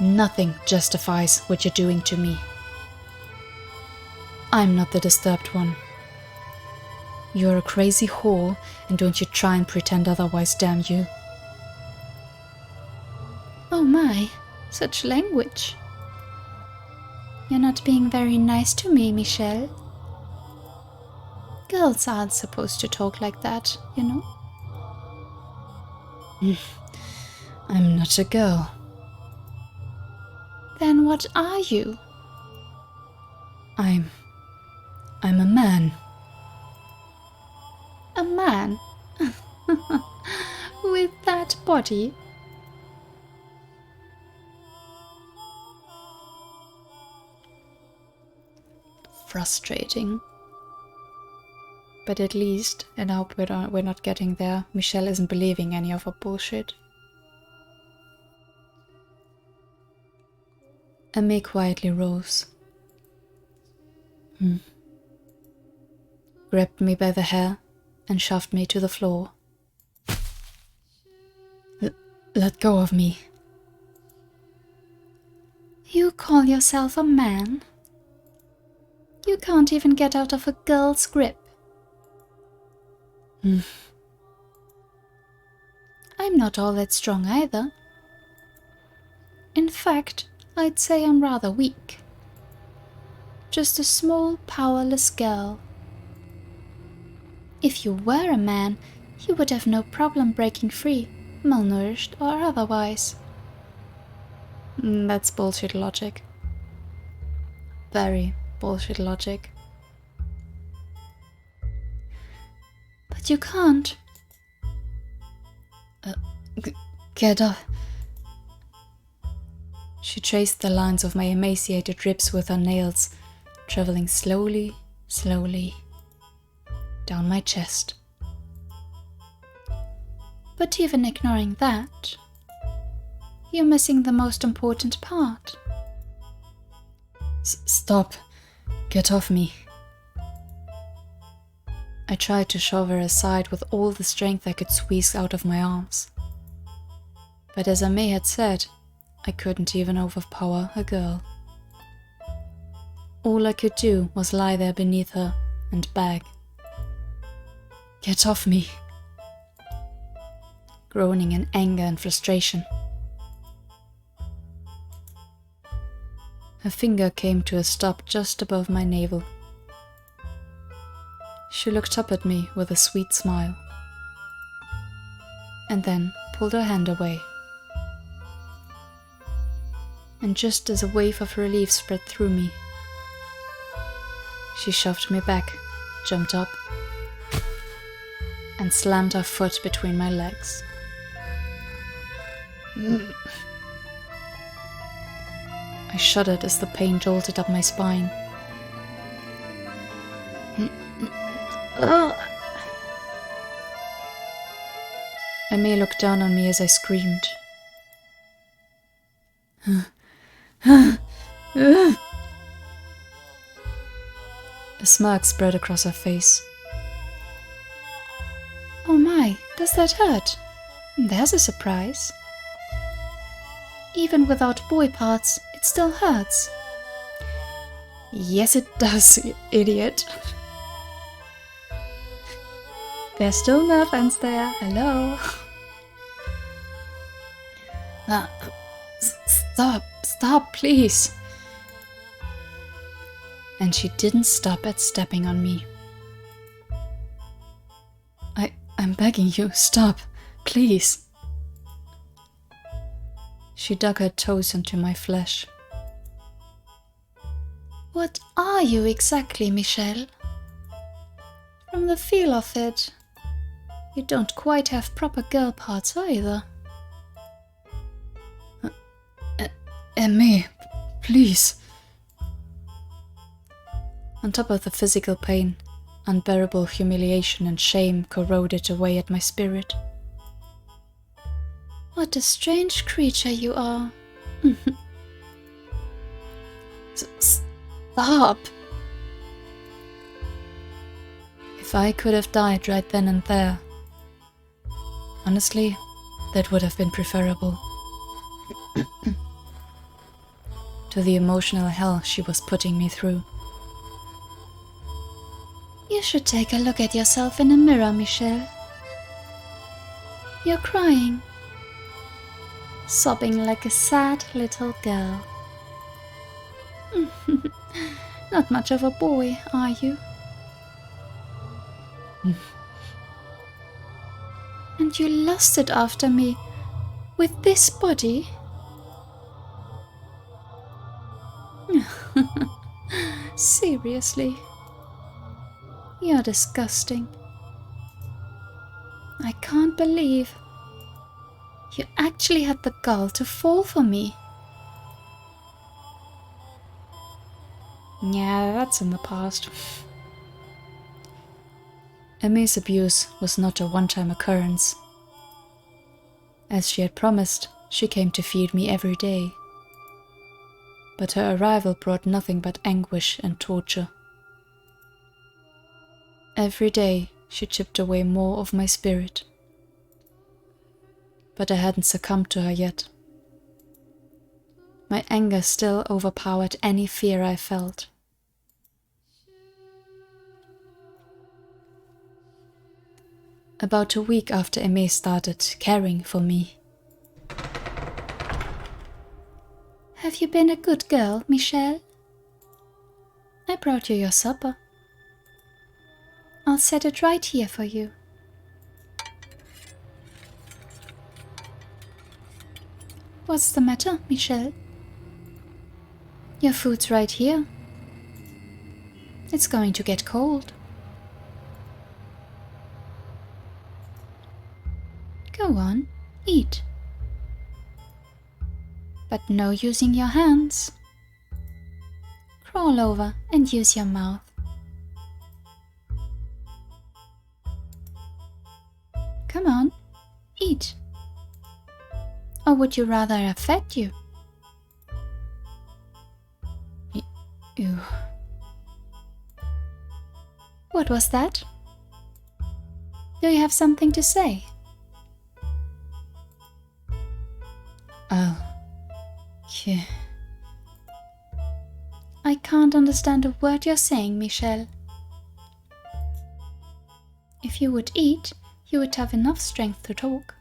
Nothing justifies what you're doing to me. I'm not the disturbed one. You're a crazy whore, and don't you try and pretend otherwise, damn you. Oh my, such language. You're not being very nice to me, Michelle. Girls aren't supposed to talk like that, you know? I'm not a girl. Then what are you? I'm a man. A man? With that body? Frustrating. But at least, and I hope we're not getting there, Michelle isn't believing any of her bullshit. Aimee quietly rose. Grabbed me by the hair and shoved me to the floor. Let go of me. You call yourself a man? You can't even get out of a girl's grip. I'm not all that strong either. In fact, I'd say I'm rather weak. Just a small, powerless girl. If you were a man, you would have no problem breaking free, malnourished or otherwise. That's bullshit logic. Very bullshit logic. But you can't. Get up. She traced the lines of my emaciated ribs with her nails, traveling slowly, slowly, down my chest. But even ignoring that, you're missing the most important part. Stop. Get off me. I tried to shove her aside with all the strength I could squeeze out of my arms. But as Aimee had said, I couldn't even overpower a girl. All I could do was lie there beneath her and beg. "Get off me!" Groaning in anger and frustration. Her finger came to a stop just above my navel. She looked up at me with a sweet smile, and then pulled her hand away. And just as a wave of relief spread through me, she shoved me back, jumped up, and slammed her foot between my legs. I shuddered as the pain jolted up my spine. Aimee looked down on me as I screamed. A smirk spread across her face. "Oh my, does that hurt? There's a surprise. Even without boy parts, it still hurts." "Yes, it does, you idiot." "There's still nerve ends there, hello." Stop, please." And she didn't stop at stepping on me. I'm begging you, stop, please." She dug her toes into my flesh. "What are you exactly, Michelle? From the feel of it, you don't quite have proper girl parts either." "Aimee, please." On top of the physical pain, unbearable humiliation and shame corroded away at my spirit. "What a strange creature you are." Stop! If I could have died right then and there, honestly, that would have been preferable to the emotional hell she was putting me through. "You should take a look at yourself in a mirror, Michelle. You're crying, sobbing like a sad little girl. Not much of a boy, are you? And you lusted after me with this body? Seriously? You're disgusting. I can't believe you actually had the gall to fall for me." Yeah, that's in the past. Aimee's abuse was not a one-time occurrence. As she had promised, she came to feed me every day. But her arrival brought nothing but anguish and torture. Every day she chipped away more of my spirit. But I hadn't succumbed to her yet. My anger still overpowered any fear I felt. About a week after Aimee started caring for me. "Have you been a good girl, Michelle? I brought you your supper. I'll set it right here for you." "What's the matter, Michelle? Your food's right here. It's going to get cold." "Go on, eat. But no using your hands. Crawl over and use your mouth." "Come on, eat. Or would you rather I fed you?" Ew. What was that? Do you have something to say? I can't understand a word you're saying, Michelle. If you would eat, you would have enough strength to talk.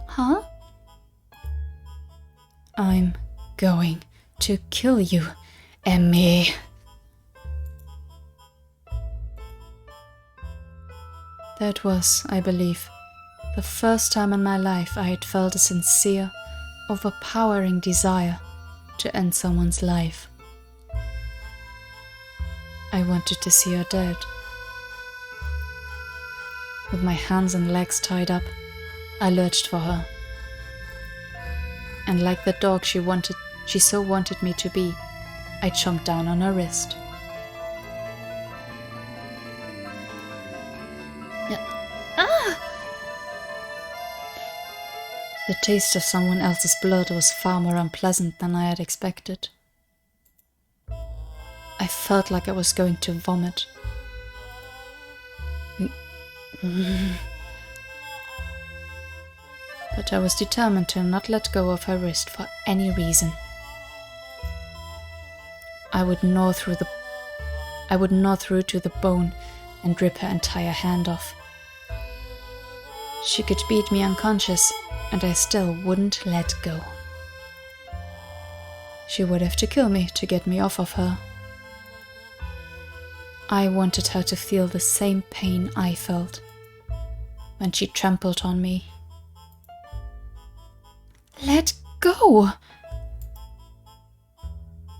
Huh? I'm going to kill you, Emmy. That was, I believe, the first time in my life I had felt a sincere, overpowering desire to end someone's life. I wanted to see her dead. With my hands and legs tied up, I lurched for her. And like the dog she so wanted me to be, I chomped down on her wrist. The taste of someone else's blood was far more unpleasant than I had expected. I felt like I was going to vomit. But I was determined to not let go of her wrist for any reason. I would gnaw through to the bone and rip her entire hand off. She could beat me unconscious, and I still wouldn't let go. She would have to kill me to get me off of her. I wanted her to feel the same pain I felt when she trampled on me. Let go!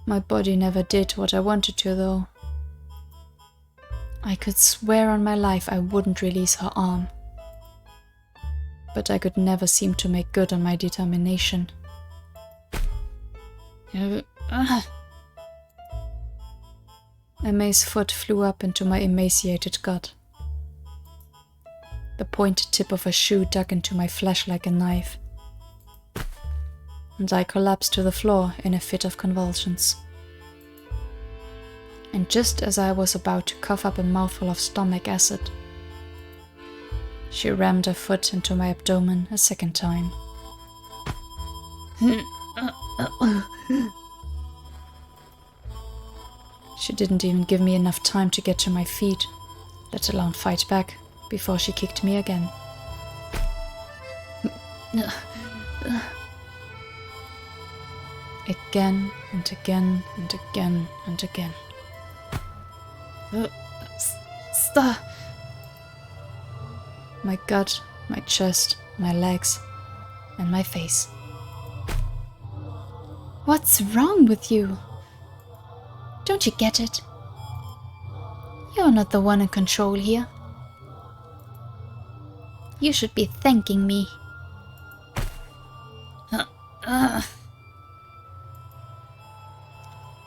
My body never did what I wanted to, though. I could swear on my life I wouldn't release her arm. But I could never seem to make good on my determination. May's foot flew up into my emaciated gut. The pointed tip of her shoe dug into my flesh like a knife. And I collapsed to the floor in a fit of convulsions. And just as I was about to cough up a mouthful of stomach acid, she rammed her foot into my abdomen a second time. She didn't even give me enough time to get to my feet, let alone fight back, before she kicked me again. Again and again and again and again. Stop! My gut, my chest, my legs, and my face. What's wrong with you? Don't you get it? You're not the one in control here. You should be thanking me.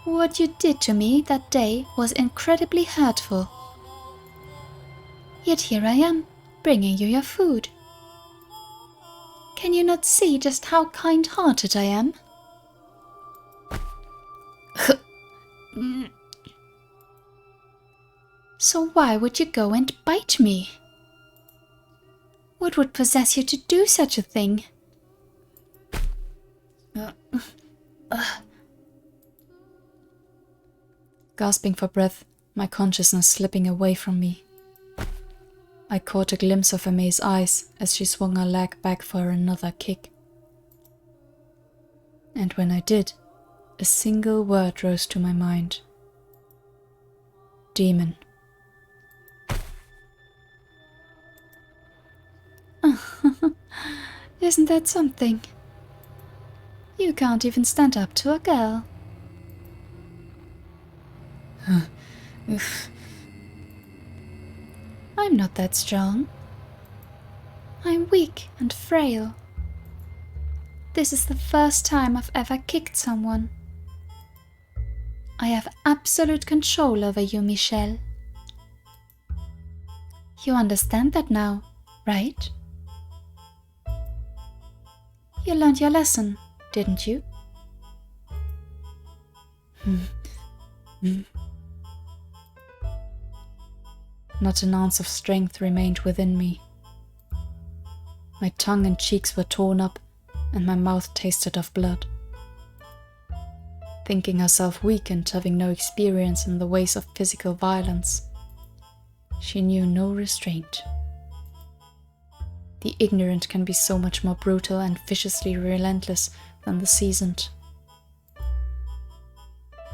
What you did to me that day was incredibly hurtful. Yet here I am, bringing you your food. Can you not see just how kind-hearted I am? So why would you go and bite me? What would possess you to do such a thing? Gasping for breath, my consciousness slipping away from me. I caught a glimpse of May's eyes as she swung her leg back for another kick. And when I did, a single word rose to my mind. Demon. Isn't that something? You can't even stand up to a girl. I'm not that strong. I'm weak and frail. This is the first time I've ever kicked someone. I have absolute control over you, Michelle. You understand that now, right? You learned your lesson, didn't you? Not an ounce of strength remained within me. My tongue and cheeks were torn up, and my mouth tasted of blood. Thinking herself weak and having no experience in the ways of physical violence, she knew no restraint. The ignorant can be so much more brutal and viciously relentless than the seasoned.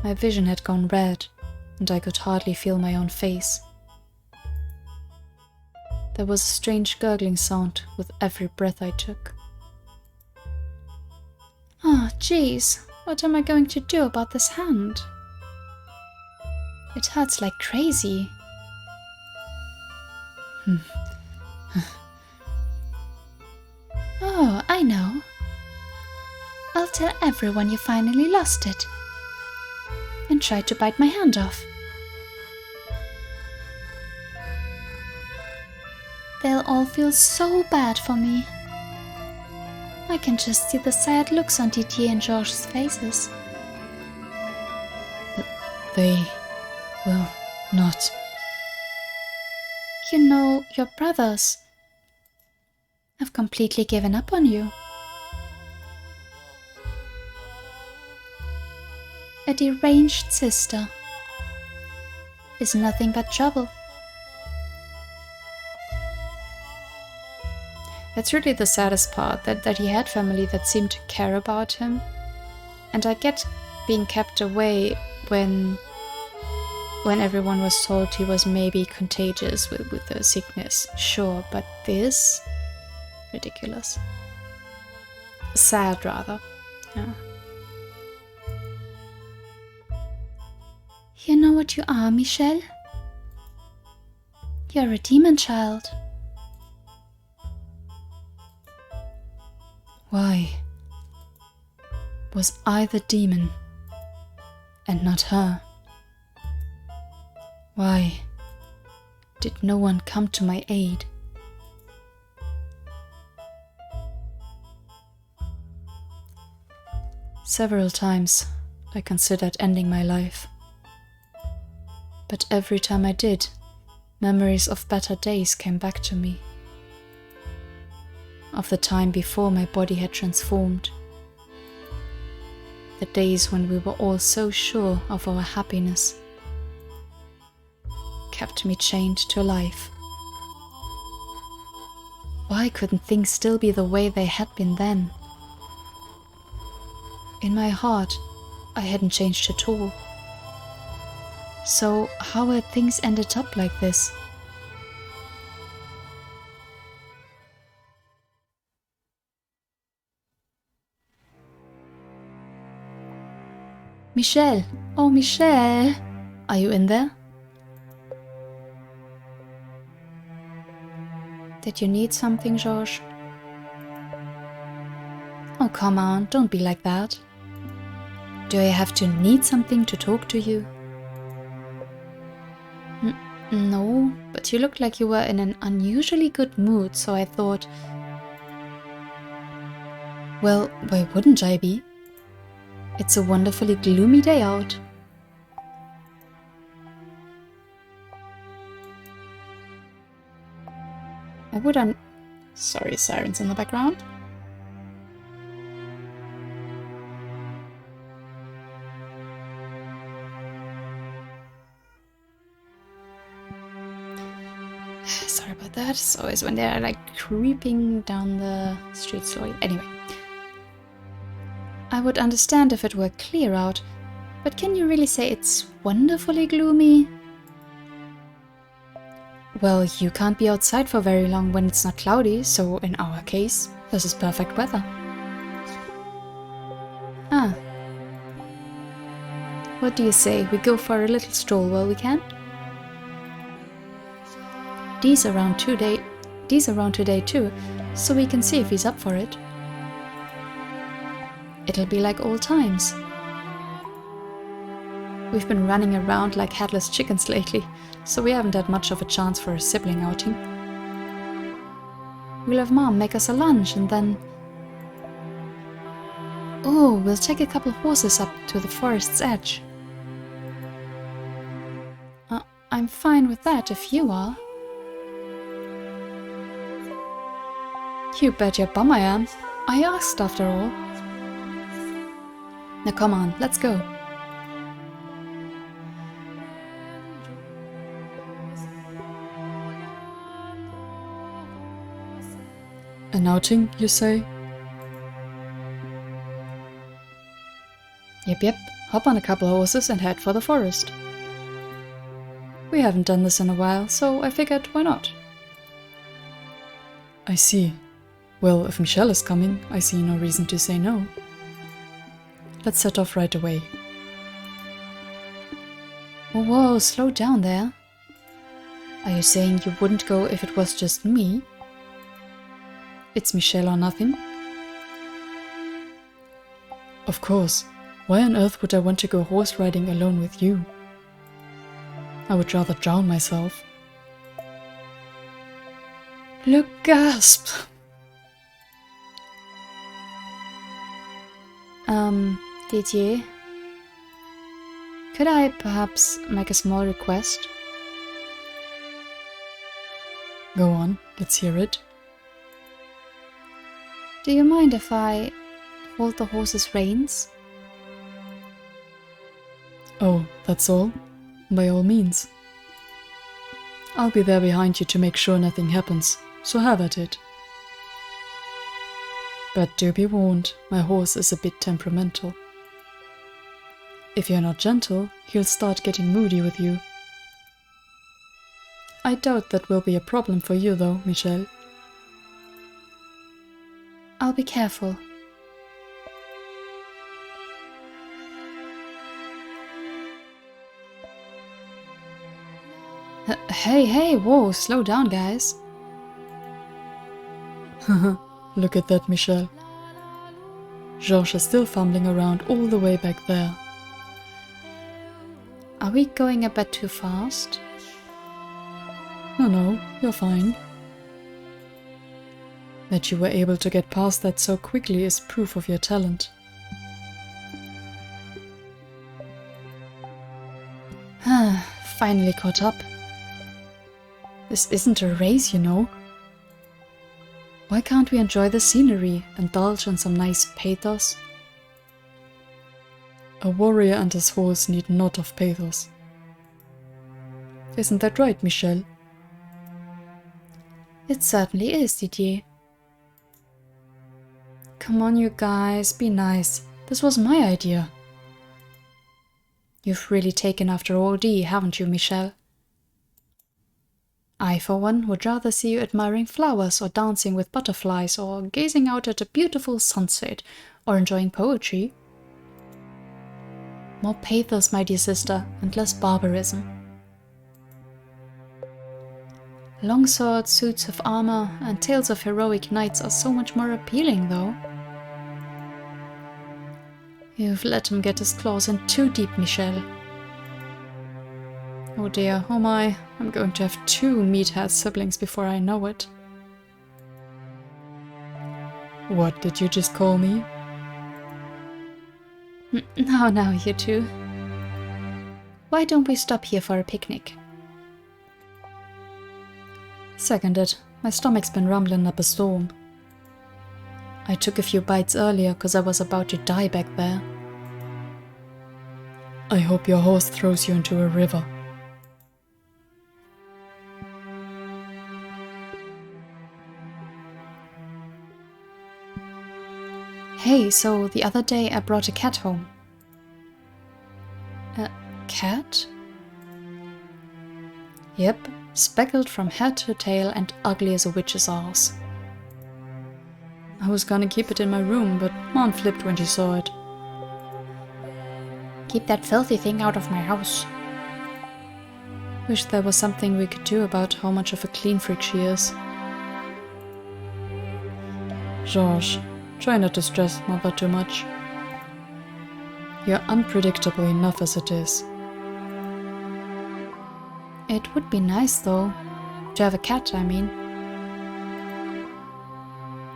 My vision had gone red, and I could hardly feel my own face. There was a strange gurgling sound with every breath I took. Oh, jeez, what am I going to do about this hand? It hurts like crazy. Oh, I know. I'll tell everyone you finally lost it. And try to bite my hand off. They'll all feel so bad for me. I can just see the sad looks on Didier and Georges' faces. They will not. You know, your brothers have completely given up on you. A deranged sister is nothing but trouble. That's really the saddest part, that he had family that seemed to care about him. And I get being kept away when everyone was told he was maybe contagious with the sickness. Sure, but this? Ridiculous. Sad, rather. Yeah. You know what you are, Michel? You're a demon child. Why was I the demon and not her? Why did no one come to my aid? Several times I considered ending my life. But every time I did, memories of better days came back to me. Of the time before my body had transformed. The days when we were all so sure of our happiness kept me chained to life. Why couldn't things still be the way they had been then? In my heart, I hadn't changed at all. So how had things ended up like this? Michel! Oh, Michel! Are you in there? Did you need something, Georges? Oh, come on, don't be like that. Do I have to need something to talk to you? No, but you looked like you were in an unusually good mood, so I thought... Well, why wouldn't I be? It's a wonderfully gloomy day out. I would Sorry, sirens in the background. Sorry about that. It's always when they're like creeping down the street slowly. Anyway. I would understand if it were clear out, but can you really say it's wonderfully gloomy? Well, you can't be outside for very long when it's not cloudy, so in our case, this is perfect weather. Ah. What do you say, we go for a little stroll while we can? Dee's around today too, so we can see if he's up for it. It'll be like old times. We've been running around like headless chickens lately, so we haven't had much of a chance for a sibling outing. We'll have Mom make us a lunch and then... Oh, we'll take a couple horses up to the forest's edge. I'm fine with that if you are. You bet your bum I am. I asked after all. Now come on, let's go. An outing, you say? Yep. Hop on a couple of horses and head for the forest. We haven't done this in a while, so I figured why not? I see. Well, if Michelle is coming, I see no reason to say no. Let's set off right away. Whoa, slow down there. Are you saying you wouldn't go if it was just me? It's Michelle or nothing? Of course. Why on earth would I want to go horse riding alone with you? I would rather drown myself. Look, gasp! Didier? Could I perhaps make a small request? Go on, let's hear it. Do you mind if I hold the horse's reins? Oh, that's all? By all means. I'll be there behind you to make sure nothing happens, so have at it. But do be warned, my horse is a bit temperamental. If you're not gentle, he'll start getting moody with you. I doubt that will be a problem for you though, Michelle. I'll be careful. Hey, whoa, slow down, guys. Look at that, Michelle. Georges is still fumbling around all the way back there. Are we going a bit too fast? No, you're fine. That you were able to get past that so quickly is proof of your talent. Finally caught up. This isn't a race, you know. Why can't we enjoy the scenery, indulge in some nice pathos? A warrior and his horse need not of pathos. Isn't that right, Michelle? It certainly is, Didier. Come on, you guys, be nice. This was my idea. You've really taken after all D, haven't you, Michelle? I, for one, would rather see you admiring flowers or dancing with butterflies or gazing out at a beautiful sunset or enjoying poetry. More pathos, my dear sister, and less barbarism. Longswords, suits of armor, and tales of heroic knights are so much more appealing, though. You've let him get his claws in too deep, Michelle. Oh dear, oh my, I'm going to have 2 meathead siblings before I know it. What did you just call me? Now, you two. Why don't we stop here for a picnic? Seconded. My stomach's been rumbling up a storm. I took a few bites earlier because I was about to die back there. I hope your horse throws you into a river. Hey, so the other day I brought a cat home. A cat? Yep, speckled from head to tail and ugly as a witch's arse. I was gonna keep it in my room, but Mom flipped when she saw it. Keep that filthy thing out of my house. Wish there was something we could do about how much of a clean freak she is. Georges, try not to stress Mother too much. You're unpredictable enough as it is. It would be nice, though. To have a cat, I mean.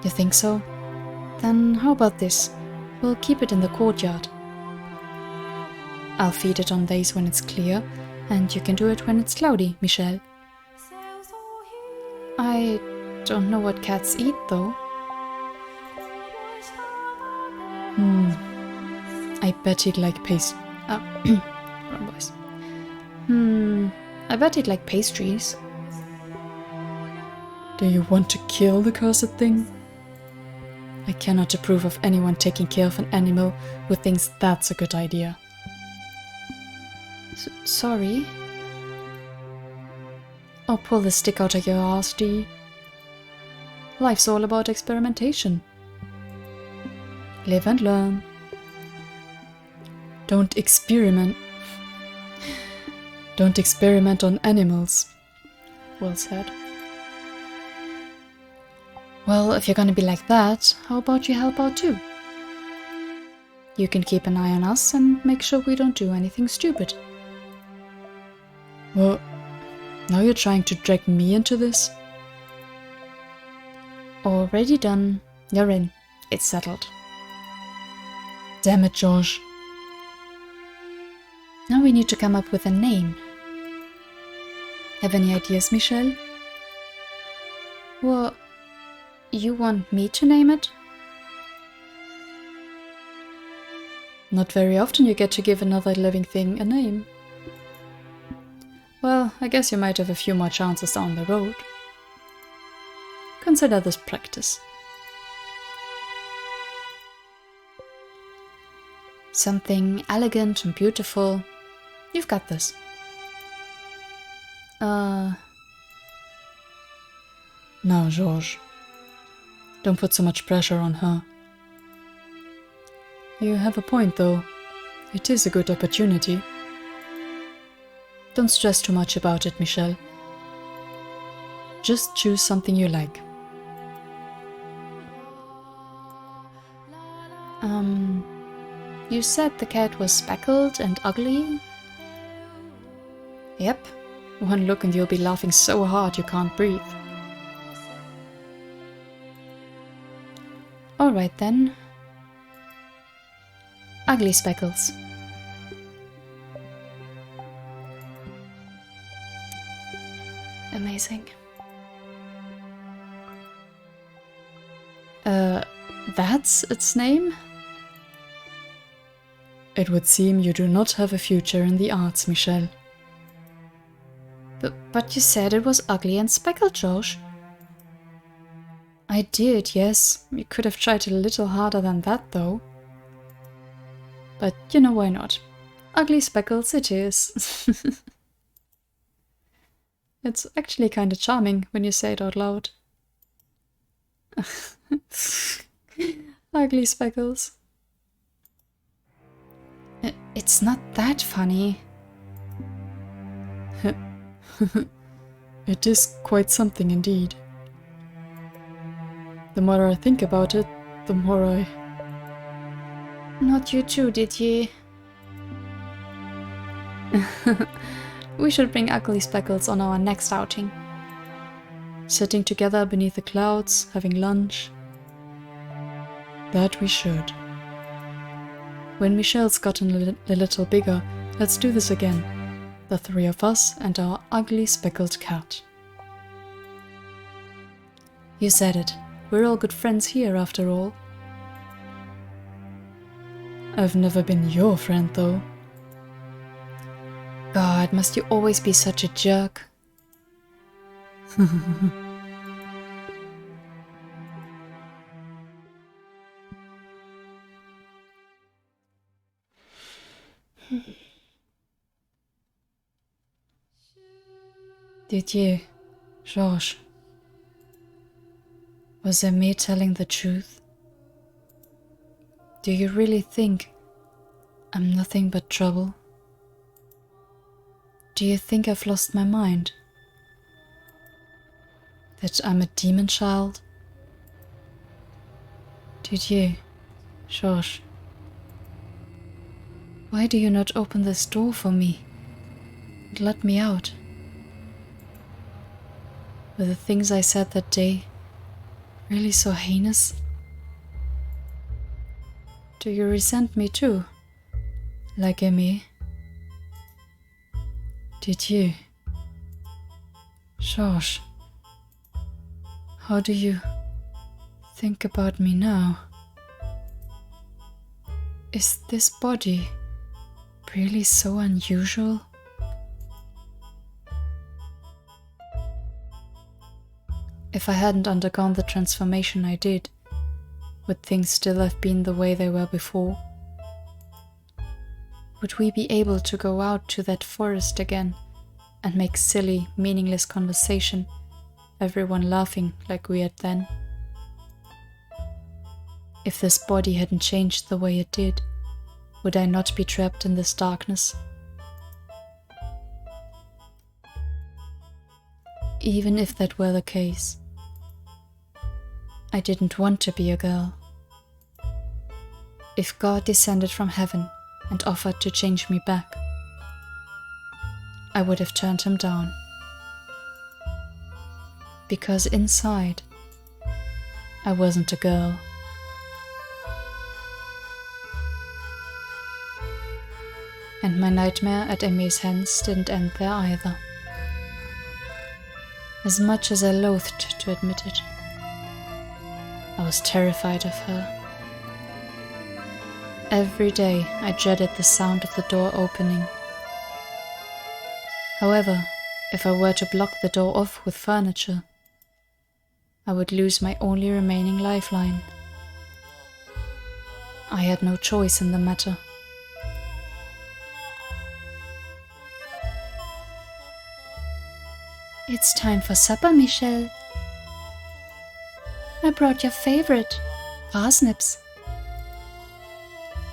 You think so? Then how about this? We'll keep it in the courtyard. I'll feed it on days when it's clear, and you can do it when it's cloudy, Michelle. I don't know what cats eat, though. I bet he'd like wrong voice. I bet he'd like pastries. Do you want to kill the cursed thing? I cannot approve of anyone taking care of an animal who thinks that's a good idea. Sorry. Oh, pull the stick out of your ass, Dee. Life's all about experimentation. Live and learn. Don't experiment. Don't experiment on animals. Well said. Well, if you're gonna be like that, how about you help out too? You can keep an eye on us and make sure we don't do anything stupid. Well, now you're trying to drag me into this? Already done. You're in. It's settled. Damn it, George. Now we need to come up with a name. Have any ideas, Michelle? Well, you want me to name it? Not very often you get to give another living thing a name. Well, I guess you might have a few more chances down the road. Consider this practice. Something elegant and beautiful. You've got this. Now, George. Don't put so much pressure on her. You have a point, though. It is a good opportunity. Don't stress too much about it, Michelle. Just choose something you like. You said the cat was speckled and ugly? Yep. One look and you'll be laughing so hard you can't breathe. Alright then. Ugly Speckles. Amazing. That's its name? It would seem you do not have a future in the arts, Michelle. But you said it was ugly and speckled, Josh. I did, yes. You could have tried a little harder than that, though. But you know why not. Ugly Speckles it is. It's actually kind of charming when you say it out loud. Ugly Speckles. It's not that funny. It is quite something indeed. The more I think about it, the more I... Not you too, did ye? We should bring Ugly Speckles on our next outing. Sitting together beneath the clouds, having lunch. That we should. When Michelle's gotten a little bigger, let's do this again. The three of us and our ugly speckled cat. You said it. We're all good friends here, after all. I've never been your friend, though. God, must you always be such a jerk? Didier, Georges, was it me telling the truth? Do you really think I'm nothing but trouble? Do you think I've lost my mind? That I'm a demon child? Didier, Georges, why do you not open this door for me and let me out? Were the things I said that day really so heinous? Do you resent me too? Like Aimee? Did you? Georges, how do you think about me now? Is this body really so unusual? If I hadn't undergone the transformation I did, would things still have been the way they were before? Would we be able to go out to that forest again and make silly, meaningless conversation, everyone laughing like we had then? If this body hadn't changed the way it did, would I not be trapped in this darkness? Even if that were the case, I didn't want to be a girl. If God descended from heaven and offered to change me back, I would have turned him down. Because inside, I wasn't a girl. And my nightmare at Emmy's hands didn't end there either. As much as I loathed to admit it, I was terrified of her. Every day I dreaded the sound of the door opening. However, if I were to block the door off with furniture, I would lose my only remaining lifeline. I had no choice in the matter. It's time for supper, Michelle. I brought your favorite, parsnips.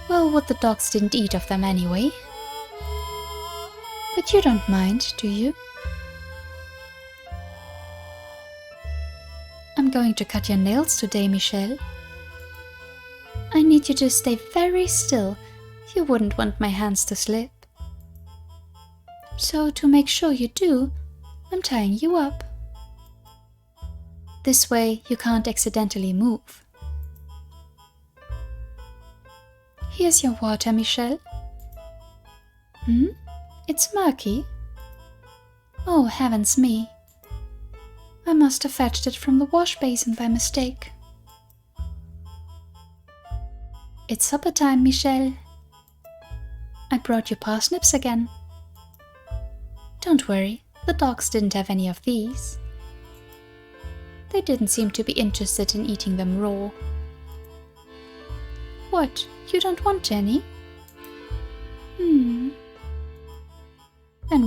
Well, what the dogs didn't eat of them anyway. But you don't mind, do you? I'm going to cut your nails today, Michelle. I need you to stay very still. You wouldn't want my hands to slip. So, to make sure you do, I'm tying you up. This way you can't accidentally move. Here's your water, Michelle. It's murky. Oh, heavens me. I must have fetched it from the wash basin by mistake. It's supper time, Michelle. I brought you parsnips again. Don't worry, the dogs didn't have any of these. They didn't seem to be interested in eating them raw. What, you don't want any? And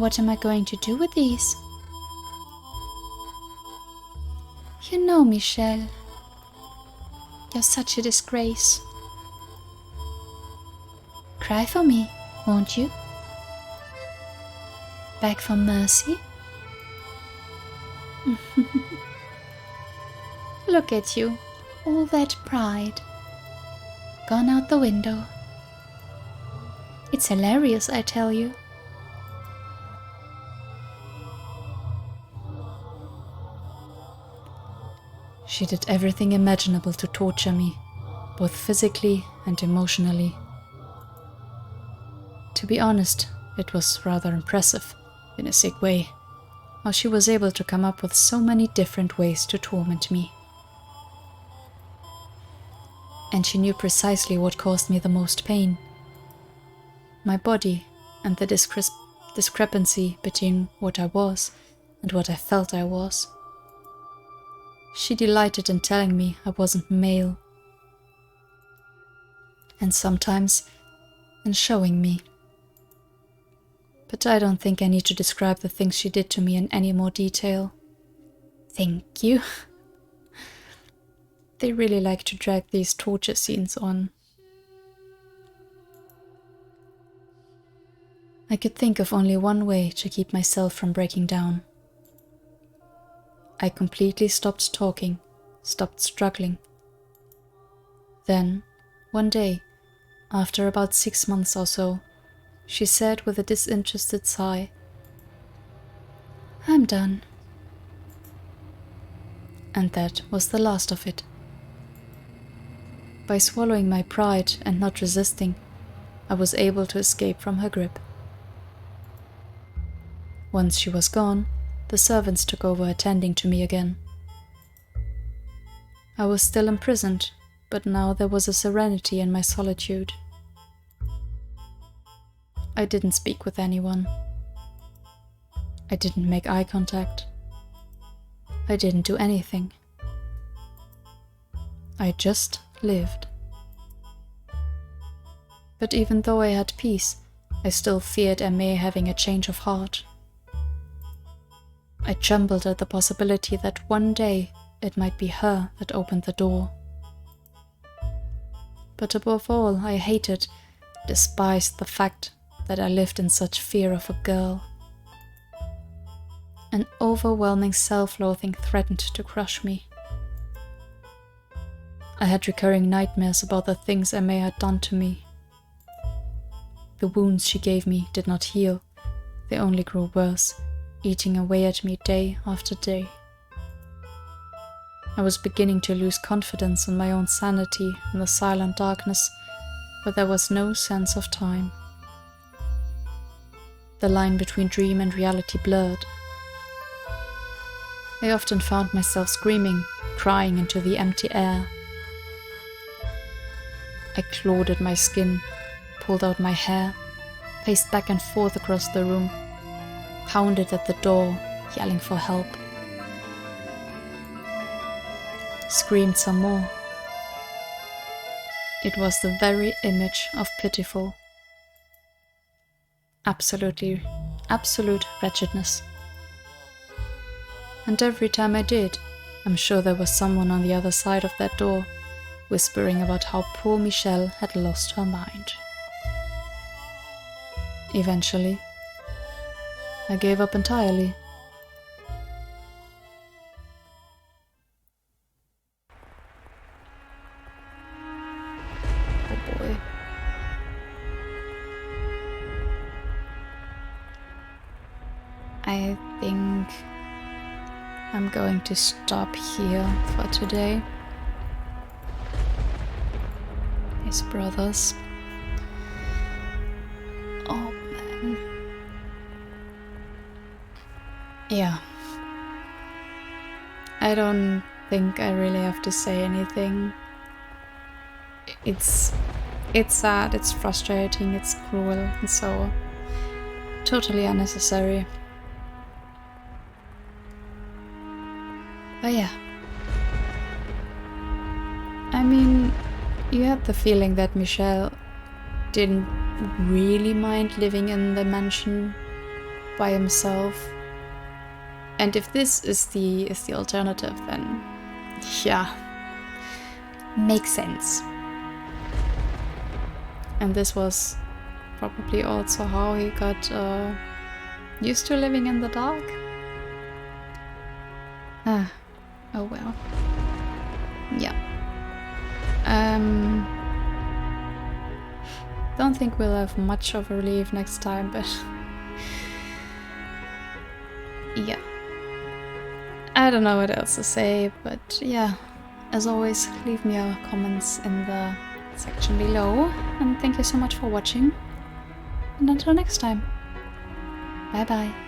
what am I going to do with these? You know, Michelle, you're such a disgrace. Cry for me, won't you? Beg for mercy? Look at you, all that pride. Gone out the window. It's hilarious, I tell you. She did everything imaginable to torture me, both physically and emotionally. To be honest, it was rather impressive, in a sick way, how she was able to come up with so many different ways to torment me. And she knew precisely what caused me the most pain. My body and the discrepancy between what I was and what I felt I was. She delighted in telling me I wasn't male. And sometimes in showing me. But I don't think I need to describe the things she did to me in any more detail. Thank you. They really like to drag these torture scenes on. I could think of only one way to keep myself from breaking down. I completely stopped talking, stopped struggling. Then, one day, after about 6 months or so, she said with a disinterested sigh, "I'm done." And that was the last of it. By swallowing my pride and not resisting, I was able to escape from her grip. Once she was gone, the servants took over attending to me again. I was still imprisoned, but now there was a serenity in my solitude. I didn't speak with anyone. I didn't make eye contact. I didn't do anything. I just lived. But even though I had peace, I still feared Aimee having a change of heart. I trembled at the possibility that one day it might be her that opened the door. But above all, I hated, despised the fact that I lived in such fear of a girl. An overwhelming self-loathing threatened to crush me. I had recurring nightmares about the things Aimee had done to me. The wounds she gave me did not heal, they only grew worse, eating away at me day after day. I was beginning to lose confidence in my own sanity in the silent darkness, where there was no sense of time. The line between dream and reality blurred. I often found myself screaming, crying into the empty air. I clawed at my skin, pulled out my hair, paced back and forth across the room, pounded at the door, yelling for help. Screamed some more. It was the very image of pitiful. Absolute wretchedness. And every time I did, I'm sure there was someone on the other side of that door, whispering about how poor Michelle had lost her mind. Eventually, I gave up entirely. Oh boy. I think I'm going to stop here for today. His brothers. Oh man. Yeah. I don't think I really have to say anything. It's sad, it's frustrating, it's cruel, and so totally unnecessary. But yeah. I mean, you had the feeling that Michelle didn't really mind living in the mansion by himself. And if this is the alternative, then yeah, makes sense. And this was probably also how he got used to living in the dark. Oh well. Yeah. Don't think we'll have much of a relief next time, but yeah. I don't know what else to say, but yeah. As always, leave me your comments in the section below, and thank you so much for watching. And until next time. Bye bye.